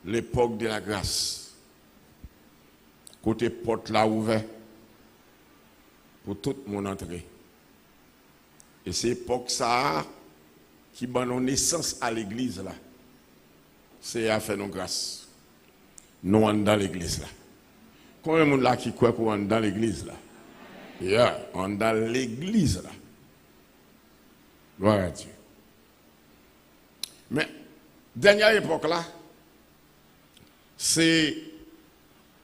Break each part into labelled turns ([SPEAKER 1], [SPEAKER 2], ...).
[SPEAKER 1] l'époque de la grâce. Côté porte là ouvert pour tout le monde entrer. Et c'est l'époque ça qui donne naissance à l'église là. C'est à faire nos grâces. Nous sommes dans l'église là. Combien de monde là qui croit qu'on est dans l'église là? On est dans l'église là. Gloire à Dieu. Mais, dernière époque là, c'est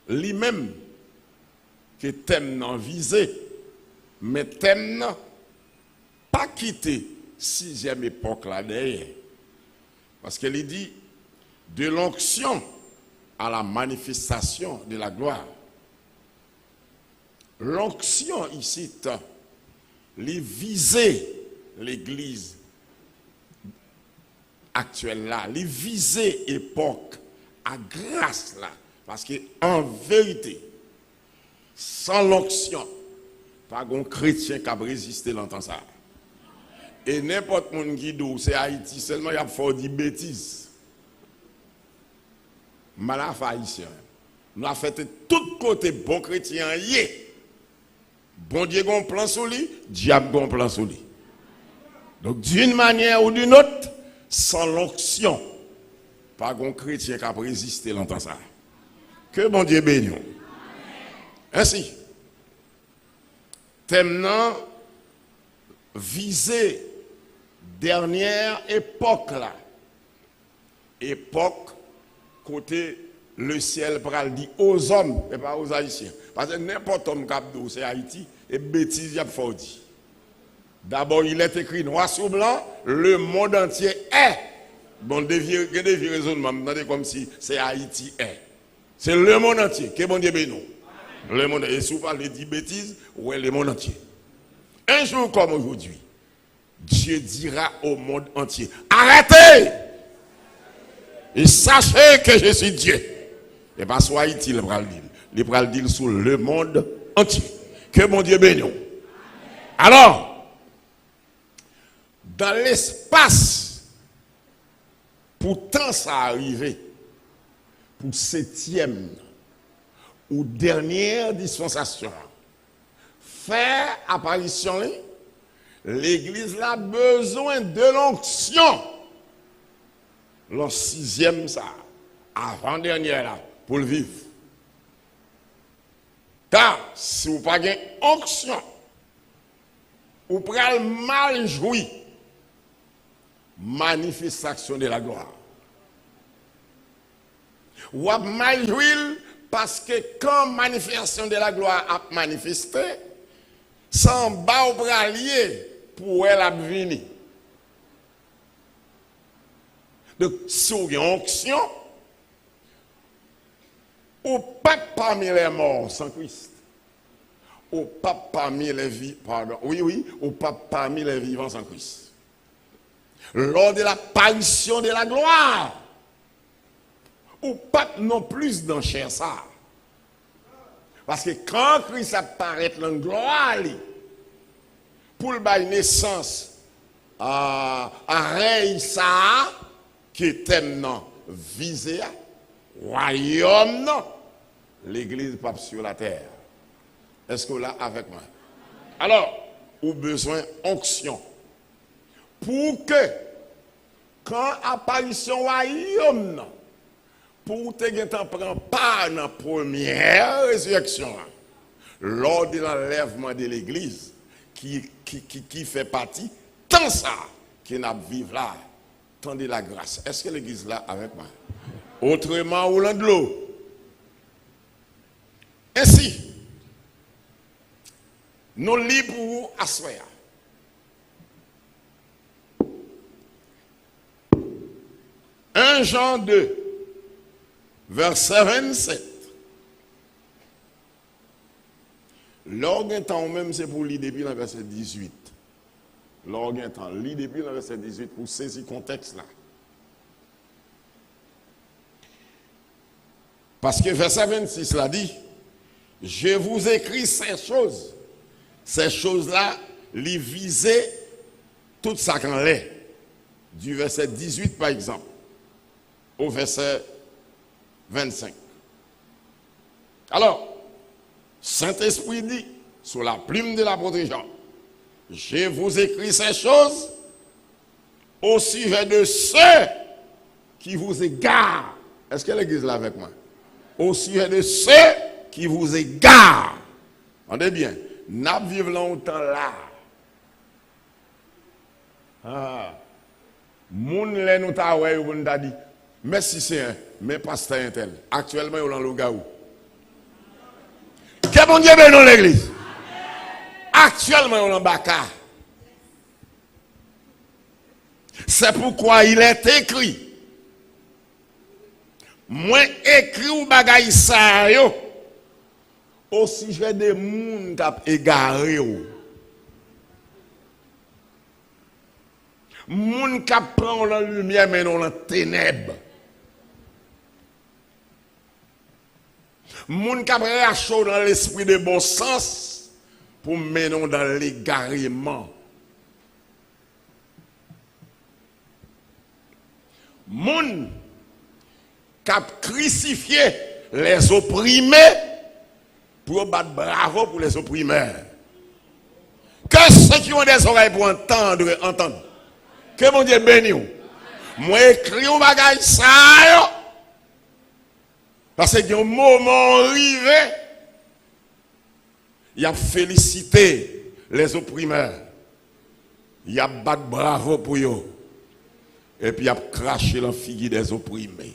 [SPEAKER 1] lui-même qui thème non visé, mais thème non pas quitté sixième époque là derrière. Parce qu'elle dit de l'onction à la manifestation de la gloire. L'onction ici, les viser l'église actuelle là, les viser époque à grâce là. Parce qu'en vérité, sans l'onction, pas un chrétien qui a résisté longtemps ça. Et n'importe qui dit c'est Haïti, seulement il y a fait des bêtises. Malaf haïtien. Nous avons fait tout côté bon chrétien. Bon Dieu a un plan sur lui, diable a un plan sur lui. Donc d'une manière ou d'une autre, sans l'onction, pas un chrétien qui a résisté longtemps ça. Que bon Dieu bénisse. Ainsi, thème viser dernière époque là. Époque côté le ciel pral dit aux hommes et pas aux haïtiens. Parce que n'importe homme qui c'est Haïti et bêtise y a fort dit. D'abord il est écrit noir sur blanc, le monde entier est. Bon dévier raisonnement comme si c'est Haïti est. C'est le monde entier. Que bon Dieu bénisse. Le monde et si vous parlez de bêtises, ouais le monde entier. Un jour comme aujourd'hui, Dieu dira au monde entier, arrêtez et sachez que je suis Dieu. Et pas soit Haïti le bras dire. Le bras dire sur le monde entier. Que mon Dieu bénisse. Alors, dans l'espace, pourtant ça arrivé, pour septième ou dernière dispensation, faire apparition, l'église a besoin de l'onction. Le sixième, ça, avant-dernière, là, pour le vivre. Car, si vous n'avez pas d'onction, vous prenez mal jouir, manifestation de la gloire. Ou avez mal jouir parce que quand manifestation de la gloire a manifesté, sans bas ou bralier pour elle a venir. Donc, si vous avez une onction, ou pas parmi les morts sans Christ, ou pas parmi les vivants, pardon, ou pas parmi les vivants sans Christ. Lors de l'apparition de la gloire, ou pas non plus dans chair ça. Parce que quand Christ apparaît dans la gloire, pour le bail naissance à règne ça, qui est tellement visé, royaume, non, l'église pape sur la terre. Est-ce que là avec moi? Alors, ou besoin onction pour que quand apparition royaume, non, pour te prendre part dans la première résurrection, lors de l'enlèvement de l'église, qui fait partie, tant ça, qui n'a vivre là, tant de la grâce. Est-ce que l'église là avec moi? Autrement, ou de l'eau. Ainsi, nous lisons pour vous asseoir. 1 Jean 2, verset 27. L'orgue temps même, c'est pour lire depuis le verset 18. L'orgue temps, lit depuis le verset 18 pour saisir le contexte là. Parce que verset 26 l'a dit, je vous écris ces choses. Ces choses-là, les viser tout ça qu'en l'est. Du verset 18 par exemple, au verset 25. Alors, Saint-Esprit dit, sous la plume de l'apôtre Jean, je vous écris ces choses au sujet de ceux qui vous égarent. Est-ce que l'église est là avec moi? Au sujet de ceux qui vous égarent. Entendez bien, n'a vivre longtemps là. Ah. Moun lè nou ta wè ou ta dit, merci Seigneur, mais pasteur intel. Actuellement, il est dans le gaou. Que bon Dieu bénisse l'église. Actuellement, il est dans le baka. C'est pourquoi il est écrit. Moi écrit ou bagay sa yo au sujet des moun tap égaré ou. Moun kap prend la lumière mais non la ténèbre. Moun kap rachaud dans l'esprit de bon sens pour mener dans l'égarement. Moun kap crucifié les opprimés pour battre bravo pour les opprimeurs. Que ceux qui ont des oreilles pour entendre, entendent. Que mon Dieu bénisse. Moi écris au bagage ça. Parce qu'il y a un moment arrivé, il a félicité les opprimeurs. Il a battu bravo pour eux. Et puis il a craché la figure des opprimés.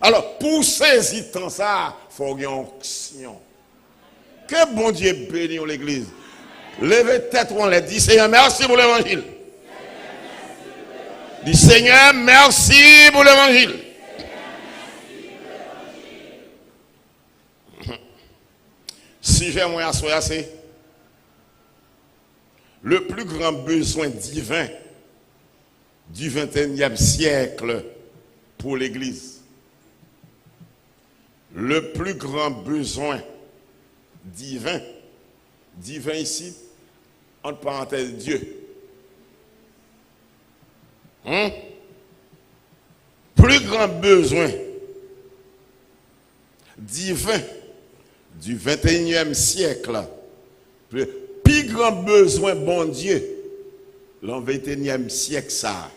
[SPEAKER 1] Alors, pour saisir tant ça, il faut qu'il y ait une action. Que bon Dieu bénisse l'église. Levez tête ou on les dit, Seigneur, merci pour l'évangile. Dis Seigneur, merci pour l'évangile. Si j'ai moins à soya, c'est le plus grand besoin divin du 21e siècle pour l'Église. Le plus grand besoin divin, divin ici, entre parenthèses, Dieu. Plus grand besoin divin du 21e siècle, plus grand besoin, bon Dieu, le 21e siècle, ça.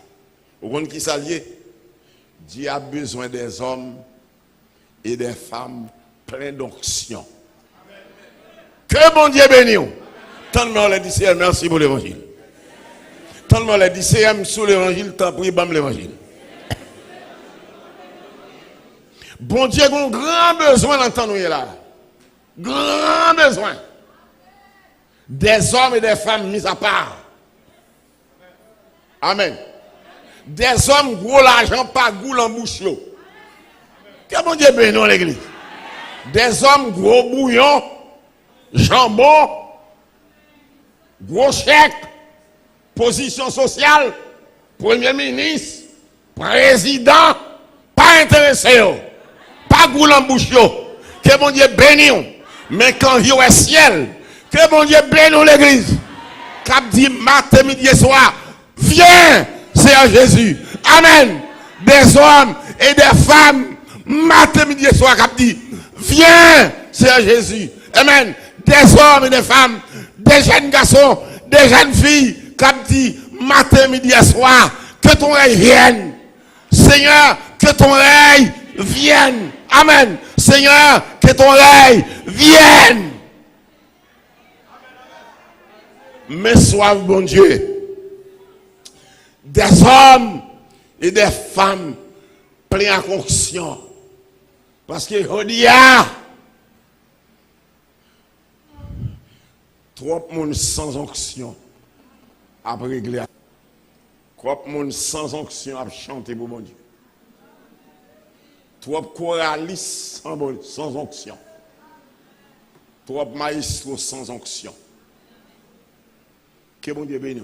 [SPEAKER 1] Vous comprenez qui ça lié? Dieu a besoin des hommes et des femmes pleins d'onction. Que bon Dieu bénisse. Tellement les dit Seigneur, merci pour l'évangile. Tellement les dit Seigneur, sous l'évangile, tant pis, bam l'évangile. Bon Dieu a un grand besoin d'entendre là. Grand besoin. Des hommes et des femmes mis à part. Amen. Des hommes gros l'argent, pas goût l'embouche. Que bon Dieu bénisse l'église. Des hommes gros bouillon, jambon, gros chèque, position sociale, premier ministre, président, pas intéressé, pas goût l'embouche. Que bon Dieu bénisse. Mais quand il y a ciel, que bon Dieu bénisse l'église. Cap dit matin, midi et soir, viens, Seigneur Jésus. Amen. Des hommes et des femmes, matin, midi et soir, cap dit, viens, Seigneur Jésus. Amen. Des hommes et des femmes, des jeunes garçons, des jeunes filles, cap dit, matin, midi et soir, que ton règne vienne. Seigneur, que ton règne vienne. Amen. Seigneur, que ton règne vienne. Mais sois bon Dieu, des hommes et des femmes pleins à conscience. Parce que on dit, trop de monde sans onction a réglé. Trop de monde sans onction a chanté pour mon Dieu. Trop de choralistes sans onction. Trop de maestros sans onction. Que bon Dieu bénisse.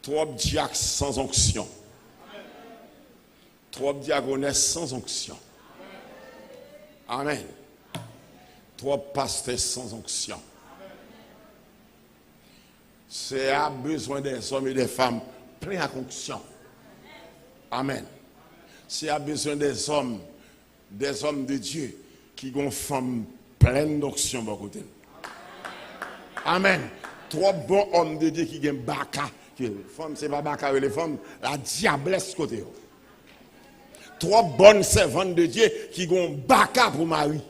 [SPEAKER 1] Trop de diacres sans onction. Trop de diaconesses sans onction. Amen. Trop de pasteurs sans onction. C'est à besoin des hommes et des femmes pleins à onction. Amen. S'il y a besoin des hommes de Dieu qui ont une femme pleine d'onction de côté. Amen. Trois bons hommes de Dieu qui ont baka. Les femmes, ce n'est pas baka, les femmes, la diablesse côté. Trois bonnes servantes de Dieu qui ont baka pour Marie.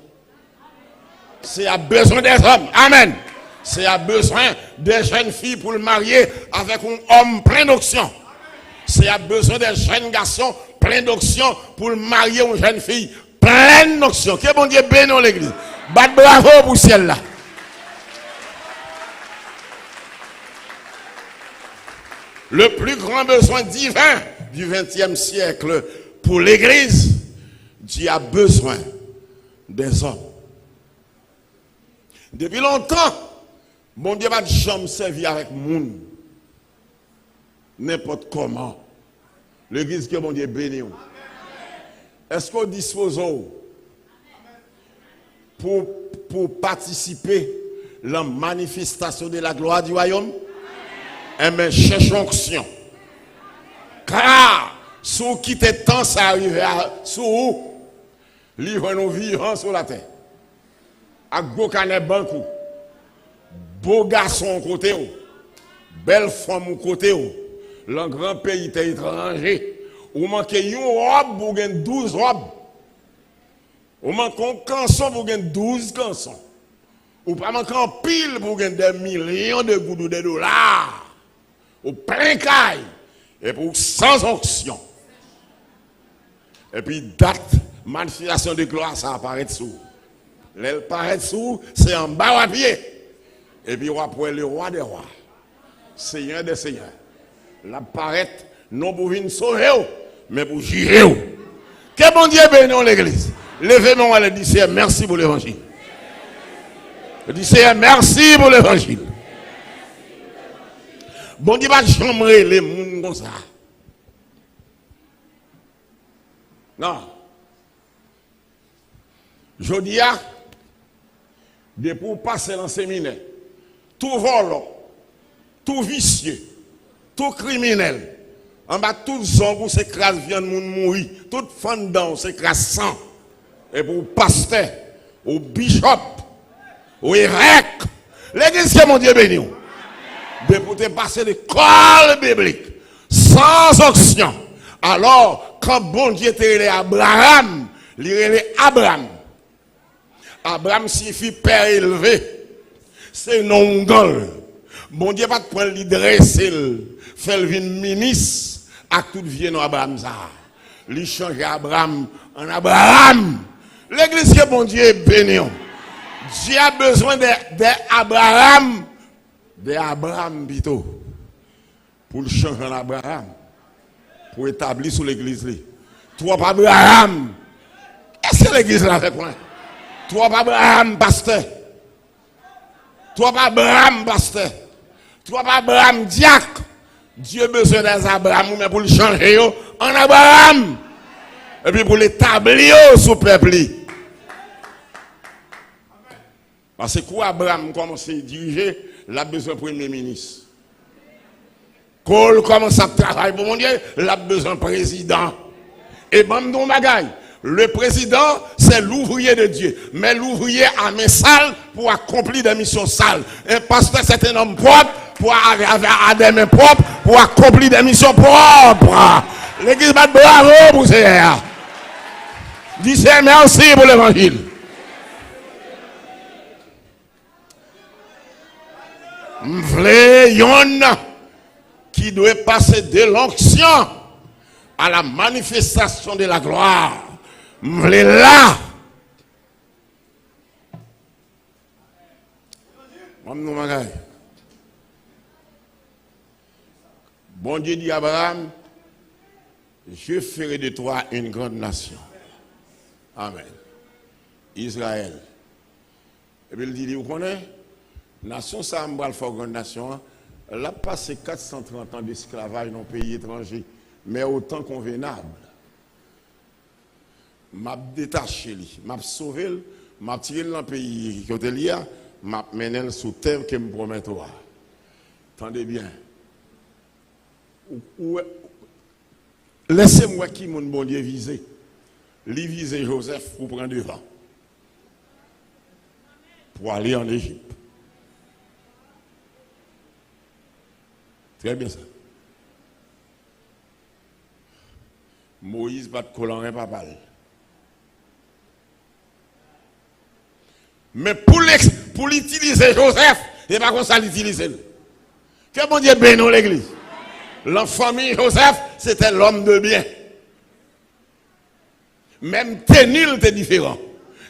[SPEAKER 1] C'est à besoin des hommes. Amen. C'est à besoin des jeunes filles pour le marier avec un homme plein d'onction. C'est à besoin des jeunes garçons plein d'onction pour le marier une jeune fille pleine d'onction. Que bon Dieu bénisse l'église. Bat bravo pour celle-là. Le plus grand besoin divin du XXe siècle pour l'église, Dieu a besoin des hommes. Depuis longtemps, mon Dieu va jamais servir avec monde. N'importe comment. L'église que mon Dieu bénit. Est-ce qu'on dispose pour participer à la manifestation de la gloire du royaume? Eh bien, cherche onction. Car, si vous quittez le temps, ça arrive sur vous. Livre nous vivants sur la terre. Avec beau canet banco. Beau garçon au côté. Belle femme au côté. Le grand pays étranger. Ou manquez une robe, vous gagnez 12 robes. Ou manquez un canson, vous gagnez 12 cançons. Ou pas manquez un pile, vous gagnez des millions de goudous de dollars. Ou plein caille. Et pour sans onction. Et puis date, manifestation de gloire, ça apparaît dessous. Elle paraît dessous, c'est en bas à pied. Et puis on va pour le roi des rois. Seigneur des seigneurs. La paraît non pour venir sauver, mais pour juger. Que bon Dieu bénisse l'église. Levez-moi et dites merci pour l'évangile. Dites merci pour l'évangile. Bon Dieu va chambrer les gens comme ça. Non. Je dis à, pour passer dans le séminaire, tout volant, tout vicieux, tout criminel, en bas tout zombie s'écrase, vient de mourir, tout fendant s'écrase sang. Et pour pasteur, au bishop, au évêque, l'église que mon Dieu béni. De pour te passer l'école biblique sans onction. Alors, quand bon Dieu te relé Abraham, il relé Abraham. Abraham signifie père élevé. C'est non gol. Bon Dieu va te prendre le dresser, faire le ministre à toute vie dans Abraham ça. Il change Abraham en Abraham. L'église que bon Dieu est béni. Dieu a besoin d'Abraham. De Abraham plutôt pour le changer en Abraham pour établir sur l'église. Toi Abraham, est-ce que l'église là fait quoi? Toi Abraham pasteur. Toi Abraham pasteur. Toi Abraham diacre. Dieu a besoin des Abraham mais pour le changer en Abraham et puis pour l'établir sous peuple. Parce que quoi Abraham commence à diriger, il a besoin de premier ministre. Quand il commence à travailler pour mon Dieu, il a besoin de président. Et même dans bagaille, le président, c'est l'ouvrier de Dieu. Mais l'ouvrier a mes sales pour accomplir des missions sales. Un pasteur, c'est un homme propre pour avoir des mains propres pour accomplir des missions propres. L'église va bravo pour ça. Dis merci pour l'évangile. M'vle yon qui doit passer de l'onction à la manifestation de la gloire. M'vle là. Bon Dieu dit à Abraham, je ferai de toi une grande nation. Amen. Israël. Et puis il dit, vous connaissez? Nation, ça va le faire grande nation. Elle a passé 430 ans d'esclavage dans un pays étranger, mais autant convenable. M'a détaché, m'a sauvé, m'a tiré dans le pays côté là, m'a mené sous terre que me promet toi. Attendez bien. Laissez-moi qui mon bon Dieu viser. Lui viser Joseph pour prendre devant. Pour aller en Égypte. Très bien ça. Moïse va te coller un papal. Mais pour l'utiliser Joseph, il n'est pas comme ça l'utiliser. Que bon Dieu bénisse l'église. La famille Joseph, c'était l'homme de bien. Même Ténil était différent.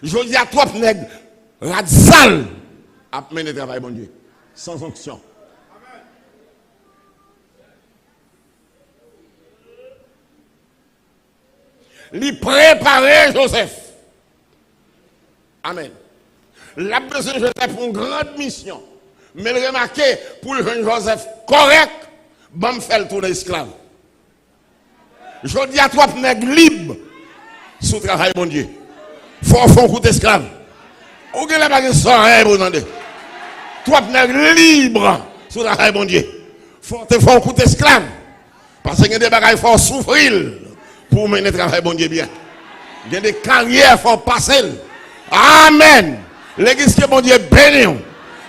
[SPEAKER 1] Je dis à toi, nègres, Radzal a mené le travail, bon Dieu. Sans onction. Lui préparer Joseph. Amen. La besoin de Joseph pour une grande mission. Mais le remarquez, pour le jeune Joseph correct, bon fait le tour d'esclave. Je dis à toi, nègres libre, sous travail, mon Dieu. Faut faire un coup d'esclave. Ou que la bague sans rien, vous entendez. Toi, nègres libre, sous travail, mon Dieu. Faut te faire un coup d'esclave. Parce qu'il y a des bagages, il faut souffrir pour mener le travail, bon Dieu, bien. Il y a des carrières, il faut passer. Amen. L'église que bon Dieu bénit.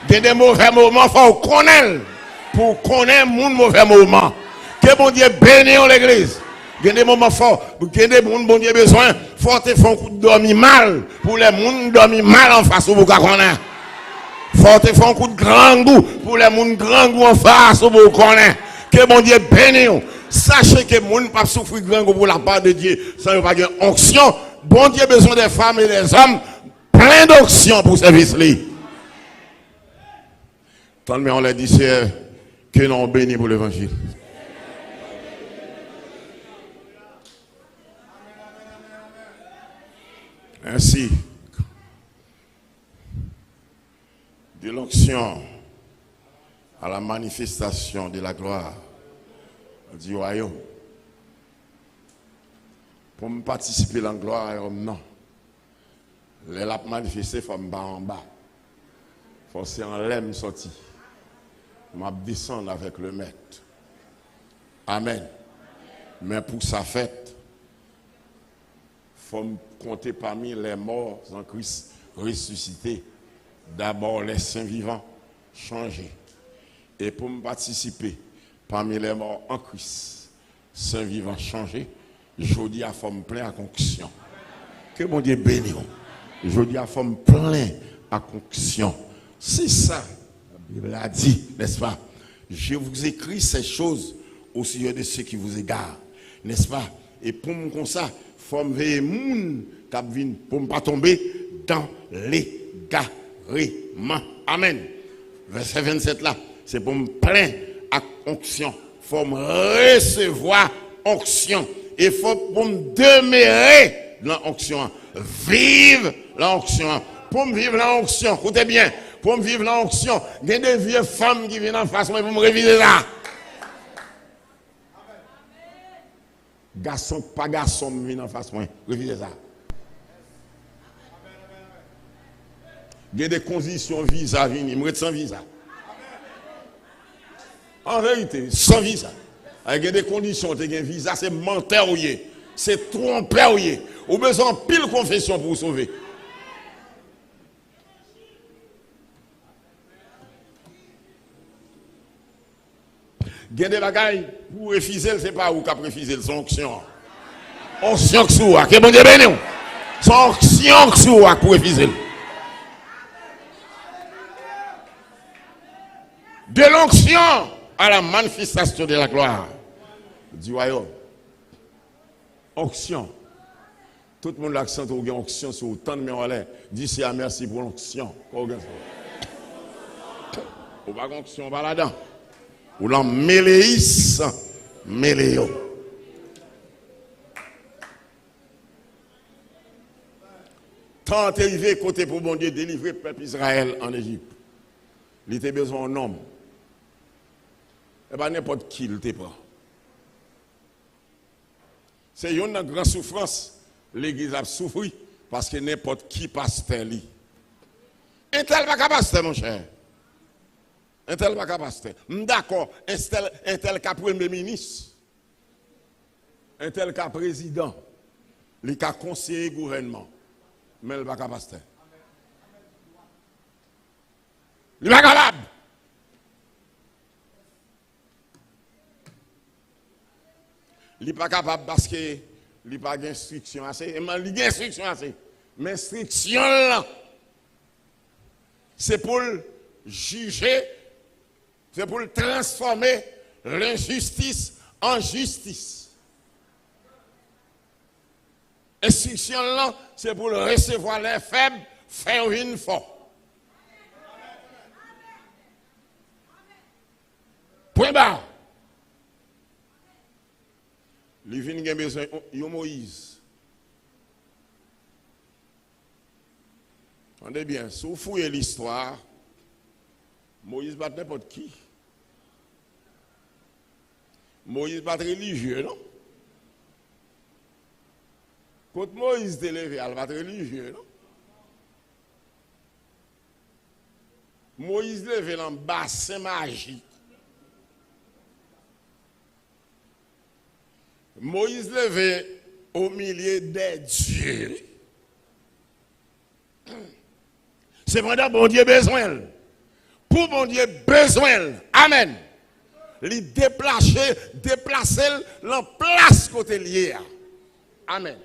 [SPEAKER 1] Il y a des mauvais moments, il faut connaître. Pour connaître mon mauvais moment. Que bon Dieu bénit l'église. Il y a des moments forts. Il y a des gens bon Dieu besoin. Il faut te faire un coup de dormir mal. Pour les gens qui dorment mal en face, vous connaissez. Il faut te faire un coup de grand goût. Pour les gens grand goût en face, vous connaissez. Que bon Dieu bénit. Sachez que les gens ne peuvent pas souffrir grand goût pour la part de Dieu. Sans avoir une onction. Bon Dieu besoin des femmes et des hommes. Plein d'onction pour service. Tant mais on l'a dit, c'est que nous bénis pour l'évangile. Ainsi, de l'onction à la manifestation de la gloire du royaume. Pour me participer dans la gloire, non. Les laps manifestés, il faut me battre en bas. Il faut c'est en l'aime sorti. Je descendre avec le maître. Amen. Mais pour sa fête, il faut me compter parmi les morts en Christ ressuscités. D'abord les saints vivants changés. Et pour me participer parmi les morts en Christ, saints vivants changés, je dis à forme plein à conction. Que mon Dieu bénisse. Je dis à forme plein à conction. C'est ça, la Bible a dit, n'est-ce pas? Je vous écris ces choses au sujet de ceux qui vous égarent, n'est-ce pas? Et pour me comme ça, il faut me veiller pour ne pas tomber dans l'égarement. Amen. Verset 27 là, c'est pour me plaindre à onction. Il faut me recevoir onction. Et il faut pour me demeurer dans l'onction. Vive l'onction. Pour me vivre l'onction, écoutez bien, pour me vivre l'onction, il y a des vieilles femmes qui viennent en face moi pour me réviser ça. Garçon, pas garçon, viennent en face moi, réviser ça. Il y a des conditions visa, venir, me sans visa. En vérité, sans visa. Il y a des conditions, tu as un visa, c'est menteur, c'est trompeur, ou besoin de pile confession pour vous sauver. Il y a des bagailles pour refuser, c'est pas où qu'a refuser, c'est onction. Onction que soua, que bon Dieu béni. C'est onction que soua pour refuser. De l'onction à la manifestation de la gloire du royaume. Onction. Tout le monde l'accent au gain onction sur autant de mains en l'air. Dis c'est à merci pour l'onction. Ou pas onction, pas là-dedans. Ou l'en méléis, méléo. Tant arrivé côté pour bon Dieu délivrer le peuple Israël en Égypte. Il était besoin d'un homme. Et pas n'importe qui il te prend. C'est une grande souffrance. L'église a souffert parce que n'importe qui pasteur lui. Un tel pas pasteur, mon cher. Un tel pas pasteur. D'accord, un tel cap premier ministre. un tel cas président, il cas conseiller gouvernement, mais il n'est pas capable pasteur. Il n'est pas capable. Il n'est pas capable parce qu'il n'a pas d'instruction assez. Il a d'instruction assez. Mais l'instruction là, c'est pour juger, c'est pour transformer l'injustice en justice. L'instruction là, c'est pour recevoir les faibles, faire une fort. Point barre. Les vignes ont besoin de Moïse. Entendez bien, si vous fouillez l'histoire, Moïse bat n'importe qui. Moïse bat religieux, non? Quand Moïse est levé, elle bat religieux, non? Moïse levé dans le bassin magique. Moïse levé au milieu des dieux. C'est pendant bon Dieu besoin. Pour bon Dieu besoin. Amen. Il déplacer la place côté lié. Amen.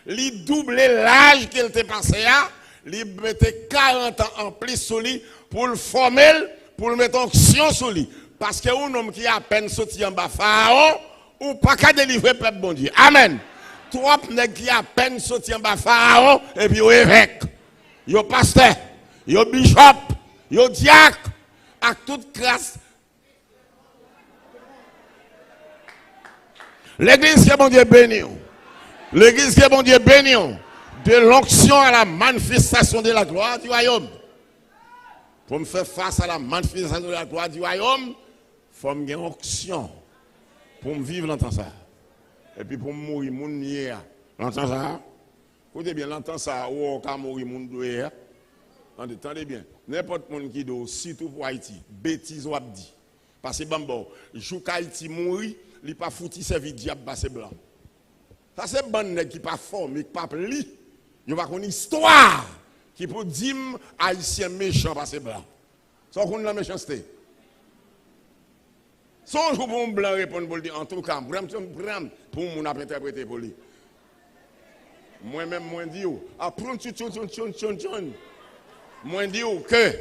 [SPEAKER 1] Il doubler l'âge qu'il était passé à. Il mettait 40 ans en plus sur lui pour le former, pour le mettre en action sur lui. Parce que un homme qui a à peine sorti en bas Pharaon, ou pas qu'à délivrer le peuple bon Dieu. Amen. Trois nègres qui a à peine sorti en bas Pharaon, et puis au évêque. Yo pasteur, yo bishop, yo diacre, à toute classe. L'église que bon Dieu béni. L'église que bon Dieu béni. De l'onction à la manifestation de la gloire du royaume. Pour me faire face à la manifestation de la gloire du royaume, il faut me gagner onction. Pour me vivre l'entend ça. Et puis pour me mourir, mon nier. L'entend ça? Écoutez bien, l'entend ça, ou quand mourir, mon doué. Entendez bien. N'importe qui qui doit, surtout pour Haïti, bêtise ou abdi. Parce que Bambo, joue Haïti mourir, il n'est pas foutu servir diable passé blanc. Ça c'est bon qui pas formé, qui pas pli. Il va une histoire qui peut dire haïtien méchant passé blanc. Ça qu'on la méchanceté. Son jour pour un blanc répondre pour dire en tout cas, pour mon interpréter pour lui. Moi-même, moi dis, apprends moi dis que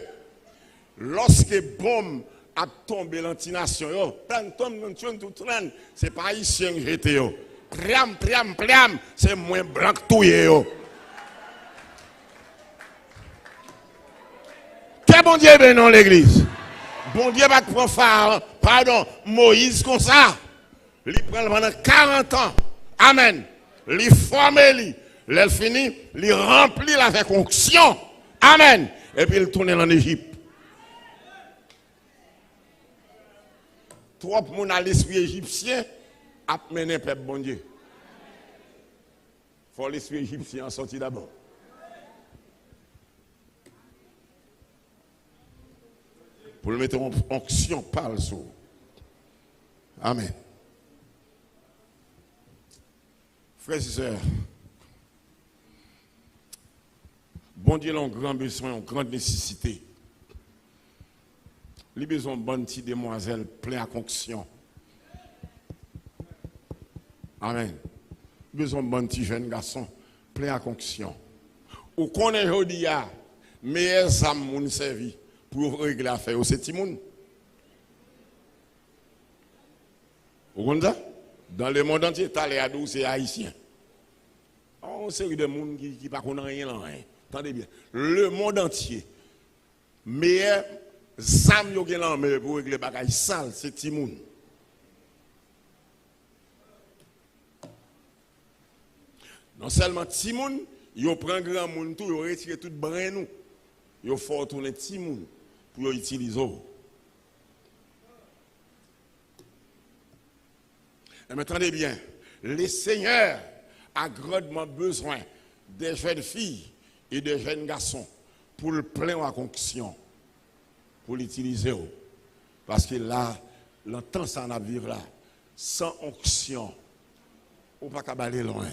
[SPEAKER 1] lorsque bombe a tombé l'antination, c'est pas haïtien que j'étais. Priam, c'est moins blanc que tout. Que bon Dieu bénisse l'église. Bon Dieu va prendre Pharaon, pardon, Moïse comme ça. Il prend pendant 40 ans. Amen. Il forme, il finit, il remplit avec onction. Amen. Et puis il tourne en Égypte. Trois personnes à l'esprit égyptien a mené le peuple bon Dieu. Il faut l'esprit égyptien en sortir d'abord. Pour le mettre en onction, parle sur. Amen. Frères et sœurs, bon Dieu a un grand besoin, une grande nécessité. Il a besoin de bonne petite demoiselle pleine à onction. Amen. Il a besoin de bonne petit jeune garçon plein à onction. Ou qu'on est aujourd'hui, meilleurs âmes moun servi pour régler l'affaire au Timoun. Vous comprenez ça? Dans le monde entier, c'est haïtien. On série de monde qui ne connaissent rien là. Attendez bien. Le monde entier, meilleur âmes yo gen l'armée pour régler bagaille sale, c'est Timoun. Non seulement Timoun, yo prend grand monde tout, yo retire tout brin nous. Yo faut tourner Timoun pour utiliser. Mais attendez bien, les seigneurs a grandement besoin des jeunes filles et des jeunes garçons pour le plein à conction, pour l'utiliser. Parce que là, le temps ça en a vivre là, sans onction, ou pas qu'à aller loin.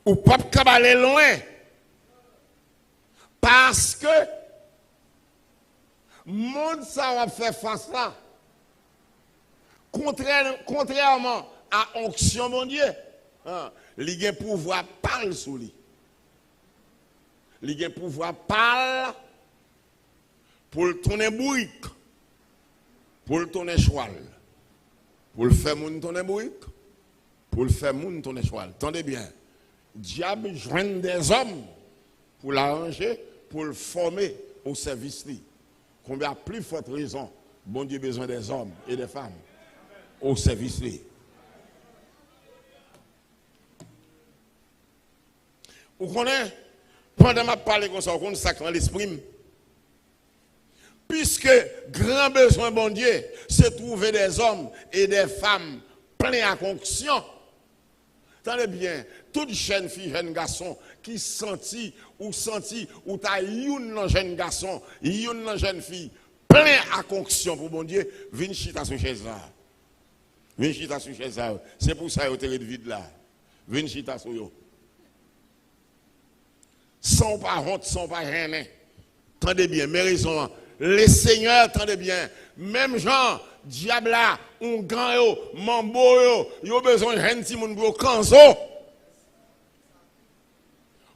[SPEAKER 1] Ou pas qu'à aller loin. Parce que monde ça va faire face là. Contrairement à onction mon Dieu, il a pouvoir parler sur lui. Il a pouvoir parler pour le tourner bourrique, pour le tourner cheval, pour le faire moun tourner bourrique, pour le faire moun tourner cheval. Attendez bien. Diable joint des hommes pour l'arranger, pour le former au service lui. Combien plus forte raison, bon Dieu besoin des hommes et des femmes au service lui. Vous connaissez, pendant que je parle comme ça, vous connaissez ça dans l'esprit. Puisque grand besoin, bon Dieu, c'est trouver des hommes et des femmes pleins à conction. Attendez bien, toute jeune fille, jeune garçon qui senti ou t'as une jeune garçon, une jeune fille, plein à conction pour bon Dieu, viens chita sur chaise là. Viens chita sur chaise là. C'est pour ça que vous êtes vide là. Viens chita sur yo. Sans pas honte, sans pas rien. Attendez bien, mes raisons. Les seigneurs, attendez bien. Même gens, diable là, on grand yo, mambo yo, yo besoin de gens qui moun pour kanzo.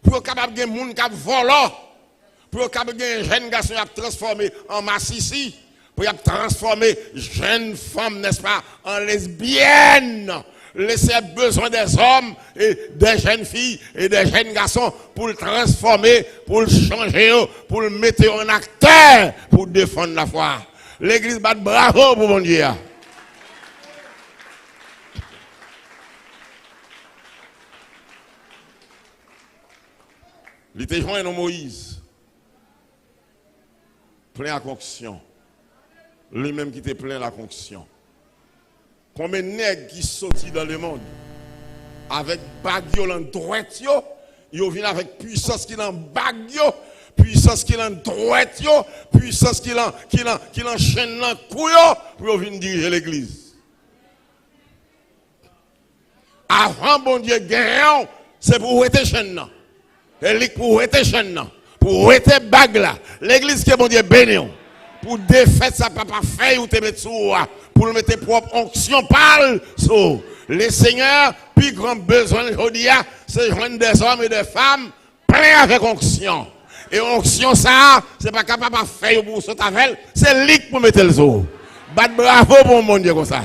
[SPEAKER 1] Pour capable de moun qui volant. Pour capable de jeune garçon qui transformé en massissi. Pour transformer jeune femme, n'est-ce pas, en lesbienne. Laisser besoin des hommes et des jeunes filles et des jeunes garçons pour le transformer, pour le changer, pour le mettre en acteur, pour défendre la foi. L'église bat bravo pour mon Dieu. Il était joint dans Moïse, plein à conction. Lui-même qui était plein à la conction. Combien de nègres qui sortent dans le monde avec bagyo dans droite yo, ils viennent avec puissance qui dans bagyo, puissance qui dans droite yo, puissance qui dans chaîne dans couyo pour venir diriger l'église. Avant bon Dieu gagnant, c'est pour être chaîne là. Et pour être chaîne là, pour être bague là. L'église qui est bon Dieu béni. Pour défaire ça papa faire ou te mettre sous pour le mettre propre onction parle sur les seigneurs plus grand besoin aujourd'hui c'est joindre des hommes et des femmes pleins avec onction et onction ça c'est pas capable de faire pour sauter avec c'est lui pour mettre le sous bat bravo pour mon Dieu comme ça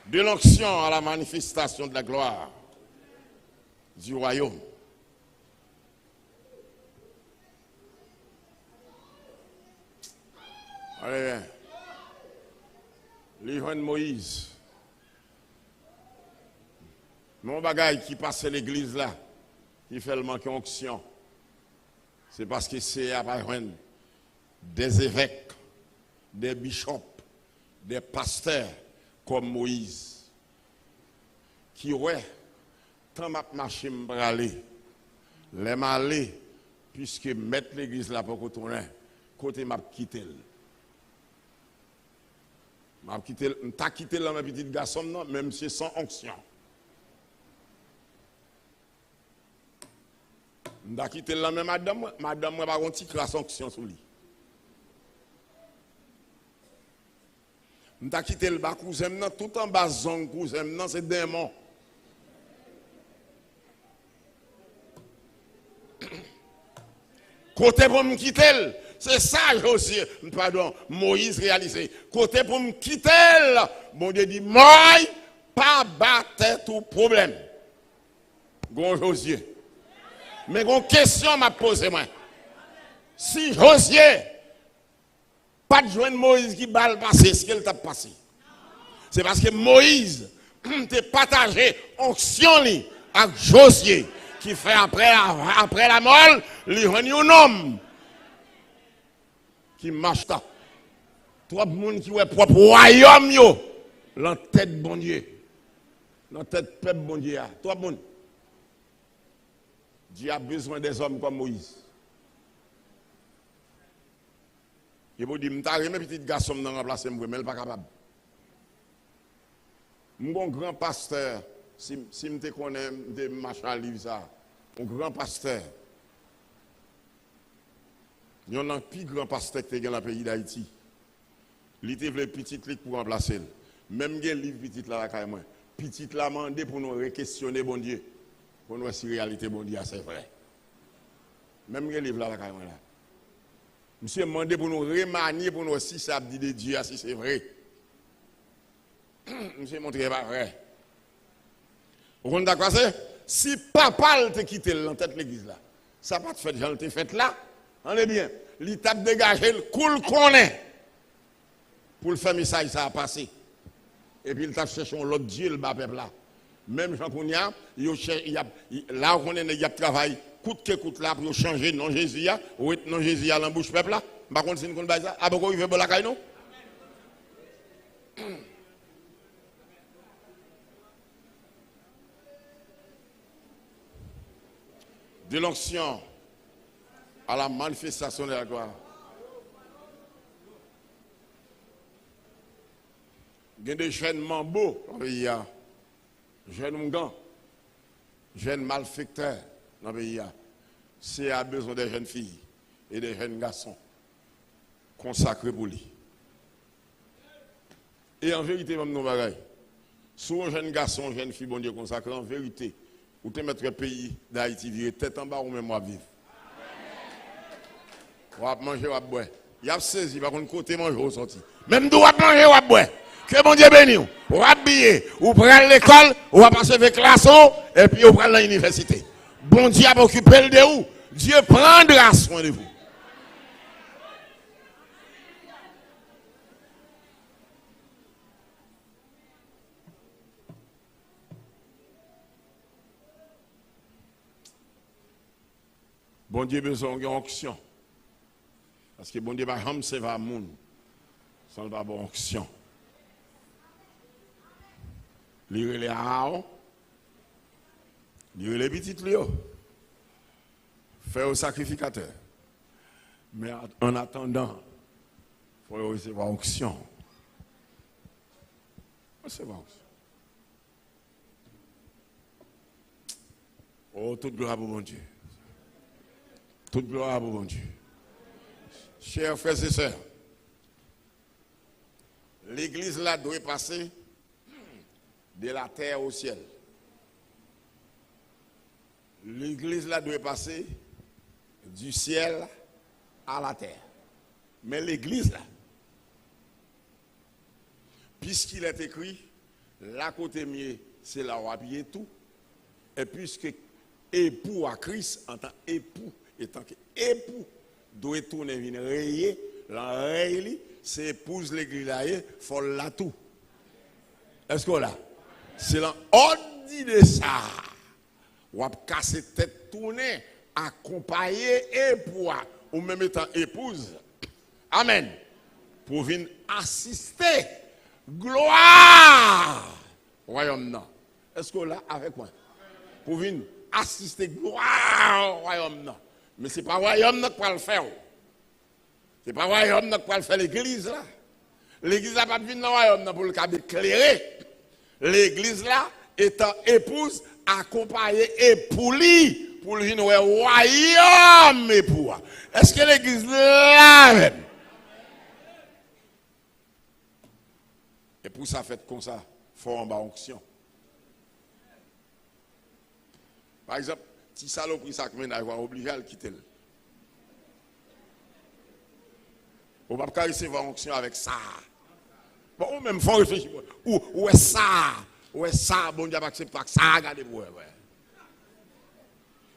[SPEAKER 1] de l'onction à la manifestation de la gloire du royaume. Allez, bien. Les jeunes Moïse. Mon bagage qui passe l'église là, qui fait le manque d'onction, c'est parce que c'est à des évêques, des bishops, des pasteurs comme Moïse, qui ouais, tant m'a marché m'bralé, les malés, puisque mettre l'église là pour retourner, côté m'a quitté. M'a quitté là, ma petite garçon, non, même si c'est sans onction. M'a quitté là, même madame, moi, pas un petit crasse onction sur lui. M'a quitté le bas cousin, non, tout en bas zone cousin, non, c'est démon. Côté pour me quitter, c'est ça, Josué, pardon, Moïse réalisé. Côté pour me quitter, bon Dieu dit, moi, pas battre tout problème. Gon Josué. Mais une question m'a posé moi. Si Josué, pas de joindre Moïse qui balle passer, ce qu'il t'a passé. C'est parce que Moïse t'a partagé onction avec Josué. Qui fait après la mort, il y a un homme qui marche là. Trois personnes qui ont propre royaume, dans la tête bon Dieu. Dans la tête peuple bon Dieu. Trois personnes. Dieu a besoin des hommes comme Moïse. Il m'a dit, je suis un petit garçon qui remplacer moi, mais il n'est pas capable. Mon grand pasteur, si je te connais, de machin livre ça, mon grand pasteur, il y a un plus grand pasteur qui est dans le pays d'Haïti. Il était le petit pour remplacer. Même si le livre petit là, petit là, demandé pour nous questionner bon Dieu. Pour nous si la réalité bon Dieu, c'est vrai. Même si le livre là, là. Monsieur demandé pour nous remanier pour nous si ça dit de Dieu, si c'est vrai. Monsieur montré pas vrai. Vous comprenez d'accord c'est? Si papa t'a quitté l'entête de l'église là, ça pas de fait, j'en t'ai fait là. On est bien. L'état dégagé le cool qu'on est pour le faire message ça a passé. Et puis il t'a cherché l'autre Dieu le bas peuple là. Même Jean Kounia, là on est il a travail coûte que coûte là pour changer non Jésus ou non Jésus à l'embouche peuple là. Par contre si nous connaissons ça, ah pourquoi il veut la caille non? De l'onction à la manifestation de la gloire. Il y a des jeunes mambo dans le pays, jeunes mougans, jeunes malfecteurs dans le pays. C'est à besoin des jeunes filles et des jeunes garçons consacrés pour lui. Et en vérité, même nos bagailles, si un jeune garçon, une jeune fille, bon Dieu consacré, en vérité, ou te mettre le pays d'Haïti virer tête en bas ou même moi vivre. On va manger, on va boire. Il y a saisi, par contre, côté manger au sorti. Même d'où on va manger, on va boire. Que bon Dieu bénisse. On va habiller, on prend l'école, on va passer avec classe et puis on prend l'université. Bon Dieu a occupé le de où? Dieu prendra soin de vous. Bon Dieu a besoin d'une onction. Parce que bon Dieu va jamais va moun sans pas bonne onction. Lire les Aaron, lire les petits lios, faire au sacrificateur. Mais en attendant, il faut recevoir onction. Recevoir onction. Oh, toute gloire pour mon Dieu. Toute gloire pour mon Dieu. Chers frères et sœurs, l'église là doit passer de la terre au ciel. L'église là doit passer du ciel à la terre. Mais l'église là, puisqu'il est écrit, la côté mieux, c'est là où appuyer tout. Et puisque époux à Christ, en tant qu'époux, doit tourner venir rayer, la rayer, c'est épouse l'église là, il faut la tout. Est-ce qu'on l'a? C'est l'ordre de ça. Ou à casser tête tourner, accompagner époux, ou même étant épouse. Amen. Pour venir assister. Gloire. Royaume non. Est-ce qu'on l'a avec moi? Pour venir assister gloire royaume non. Mais ce n'est pas royaume qui va le faire. Ce n'est pas royaume qui va le faire l'église là. L'église n'a pas de venir dans le royaume pour le cas d'éclairer. L'église là étant épouse, accompagnée époux pour le venir au royaume époux. Est-ce que l'église là même? Et pour ça, fait comme ça, il faut en bas onction. Par exemple, si saloperie ça mène à obligé à le quitter. On ne va pas recevoir onction avec ça. Bon, on même faut réfléchir. Où est ça? Où est ça? Bon Dieu va accepter ça. Regardez pour vous.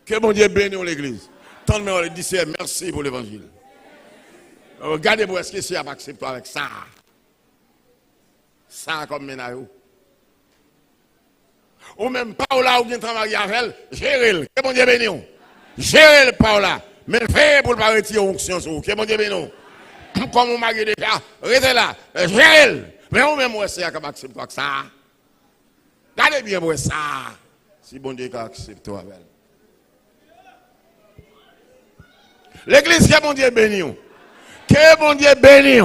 [SPEAKER 1] Que bon Dieu bénisse l'église. Tant de me dit merci pour l'évangile. Regardez pour est-ce que c'est accepté avec ça? Ça comme ménage. Ou même Paula ou bien travailler avec elle, gérez-le. Que bon Dieu bénisse. Gérez-le Paula. Mais faites pour ne pas retirer l'onction sur vous. Que bon Dieu bénisse. Comme on m'a dit déjà, restez là, gérez-le. Mais on même moi c'est à accepter avec ça. Regardez bien pour ça. Si bon Dieu accepte avec elle. L'église, que mon Dieu béni. Que mon Dieu béni.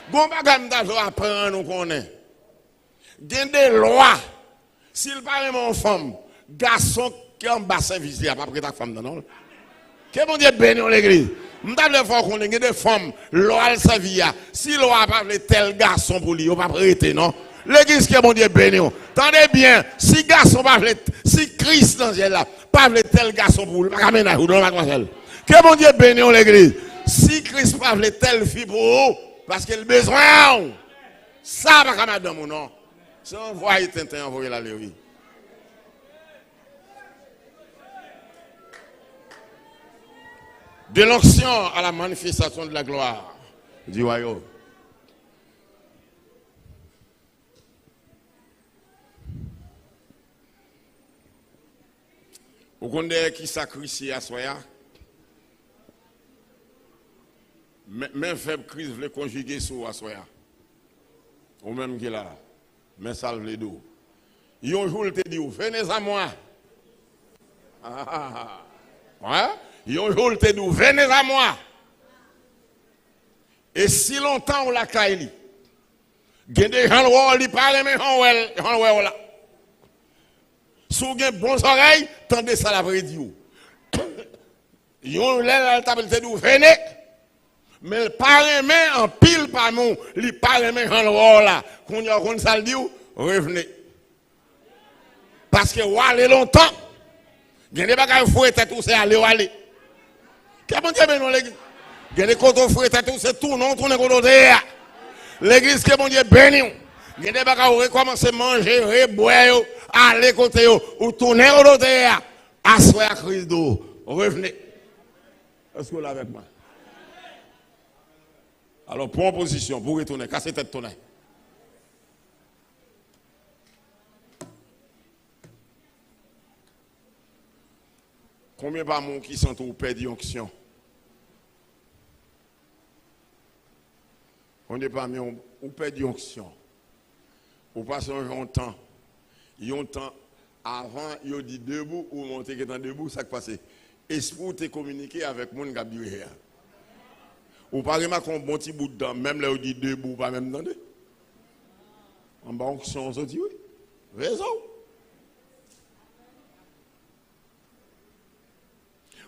[SPEAKER 1] Bon bagam d'ajou apprendre nous connaît. Gen des lois. S'il parle mon femme, garçon qui en bas service, il n'y a pas prêt ta femme non. Que mon Dieu béni l'église. M'table faut qu'on ait des femmes, loi elle servir. Si loi pas tel garçon pour lui, on pas prêter non. L'église que mon Dieu béni. Tendez bien, si garçon pas si Christ dans là, pas tel garçon pour lui, pas ménage ou non mademoiselle. Que mon Dieu béni l'église. Si Christ pas telle fille pour vous, parce qu'il a besoin. Ça pas madame ou non. Si on voit Tintin envoyer la oui. De l'onction à la manifestation de la gloire du royaume. Vous connaissez qui sacrifie à Soya? Même faible crise veut conjuguer sur Soya. Ou même qui là, mais salve les dos. Il y a un jour, il te dit, venez à moi. Ouais? Il y a un jour, il te dit, venez à moi. Et si longtemps on l'a caillé, il y a des gens qui parlent, mais on là. Si vous avez bons oreilles, tendez ça la vraie dit. Il y a un là, il te dit, venez. Mais le parlement en pile par nous, le parlement en là, qu'on y a qu'on ça dit, revenez. Parce que vous allez longtemps, il y a des bagages fouettés tout c'est aller ou aller. Qu'est-ce que vous avez l'église? Il y a des côtés fouettés tout c'est tout non tourner côté. L'église que mon Dieu béni. Il y a des bagages où recommencer à manger, boire, aller côté ou tourner côté. Assoyez à Christ d'eau. Revenez. Est-ce que vous l'avez avec moi? Alors, prends position pour retourner, casser tête tourner. Combien de monde qui sont au père d'onction? On n'est pas mis au père d'onction. Au passé un temps, il y a un temps avant, il y a dit debout ou monter qui est debout, ça qui passe. Esprit te communiquer avec mon Gabriel. Ou pas remarquer un bon petit bout de temps, même là où dit debout, pas même dans deux. En bas, on se dit oui. Raison.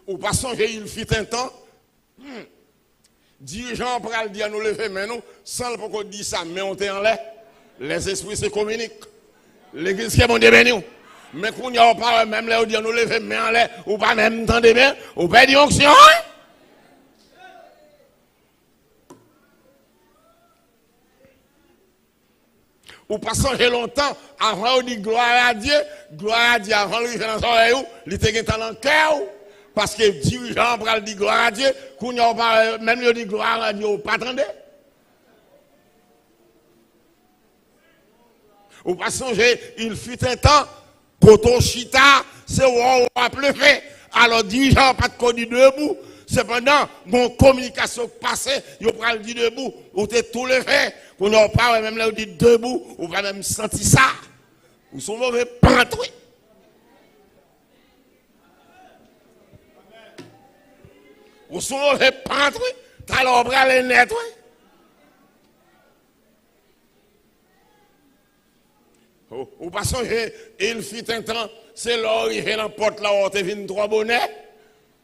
[SPEAKER 1] Ou pas songer, il fit un temps. Dirigeant pour le dire à nous lever, mais nous, sans le pourquoi dire ça, mais on est en l'air. Les esprits se communiquent. L'église qui est mon Dieu béni. Mais qu'on y a pas, même là où dit à nous lever, mais en l'air, ou pas même entendez bien, ou pas dire onction. Ou pas songer longtemps, avant on dit gloire à Dieu avant lui faire dans son oreille, il était dans le cœur. Parce que dirigeant pour dire gloire à Dieu, qu'on y a pas, même il dit gloire à Dieu, pas attendez. Ou pas songer, il fut un temps, Koto Chita, c'est où on a pleuvé. Alors dirigeant pas de connu debout. Cependant, mon communication passée, il pas le dit debout, ou t'es tout le fait, qu'on n'a pas même là où dit debout, ou pas même senti ça. Ou sont mauvais pantoué. Ou sont mauvais pantoué, t'as l'ombre à les nettoyer. Ou pas songer, il fit un temps, c'est là, il vient dans la porte là, où t'es venu 3 bonnets.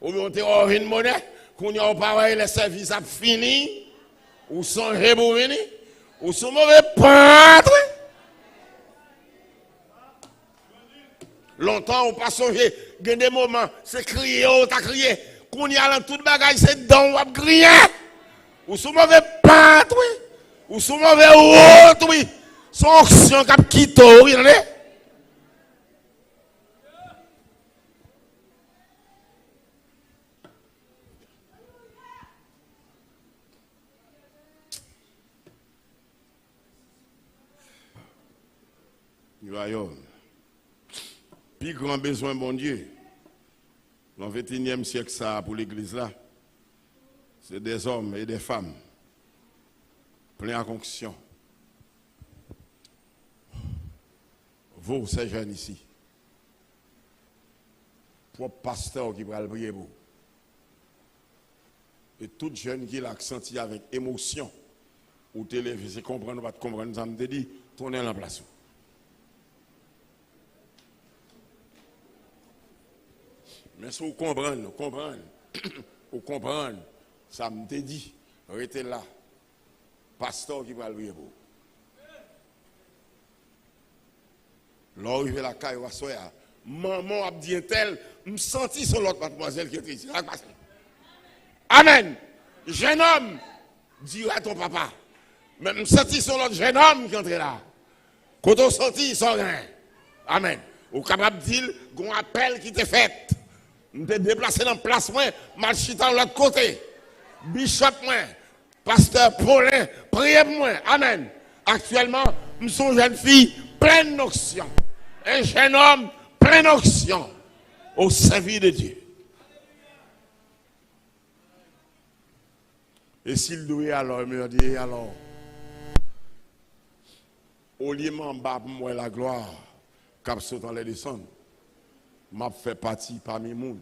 [SPEAKER 1] Ou bien on te une monnaie, qu'on y a pas les services à fini, ou sont rebouvenus, ou sont mauvais peintres. Longtemps, on pas songé, il y a des moments, c'est crier, on t'a crié, qu'on y a dans tout le bagage, c'est dedans, on va crier. Ou sont mauvais peintres, ou sont mauvais autres, oui. Son action cap quitto, oui, non? Royaume. Puis grand besoin, bon Dieu, dans le 21e siècle, ça pour l'église là, c'est des hommes et des femmes pleins à conction. Vous, ces jeunes ici, propre pasteur qui va le prier pour. Et tout jeune qui l'a senti avec émotion, ou télévisé, c'est comprendre, pas comprendre, ça me dit, tournez en place. Mais si vous comprenez, vous comprenez, ça me dit, restez là, pasteur qui va le prier pour vous. L'arrivée la caille, maman a dit tel, me senti sur l'autre mademoiselle qui est ici. Amen. Jeune homme, dis à ton papa. Mais me senti sur l'autre jeune homme qui est là. Quand on senti, il sort rien. Amen. Ou capable de dire, qu'on appel qui t'est fait. Je t'ai déplacé dans la place, marché dans l'autre côté. Bishop, pasteur Paulin, priez pour moi. Amen. Actuellement, je suis une jeune fille pleine d'onction. Un jeune homme plein d'onction au service de Dieu. Et s'il doit alors, il me dit alors, au lieu de m'en pour moi la gloire, cap sautant les descendre, m'a fait partie parmi les gens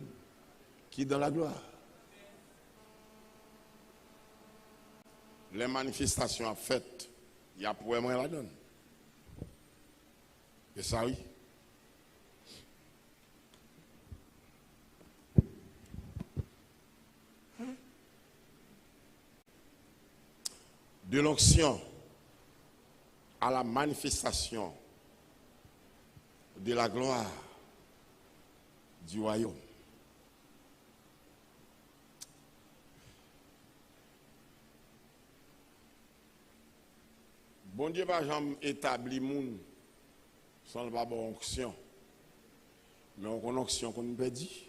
[SPEAKER 1] qui dans la gloire. Les manifestations à faites, il y a pour moi la donne. Et ça oui. De l'onction à la manifestation de la gloire du royaume. Bon Dieu va jamais établir moun sans le pas bon onction. Mais on a onction qu'on nous dit.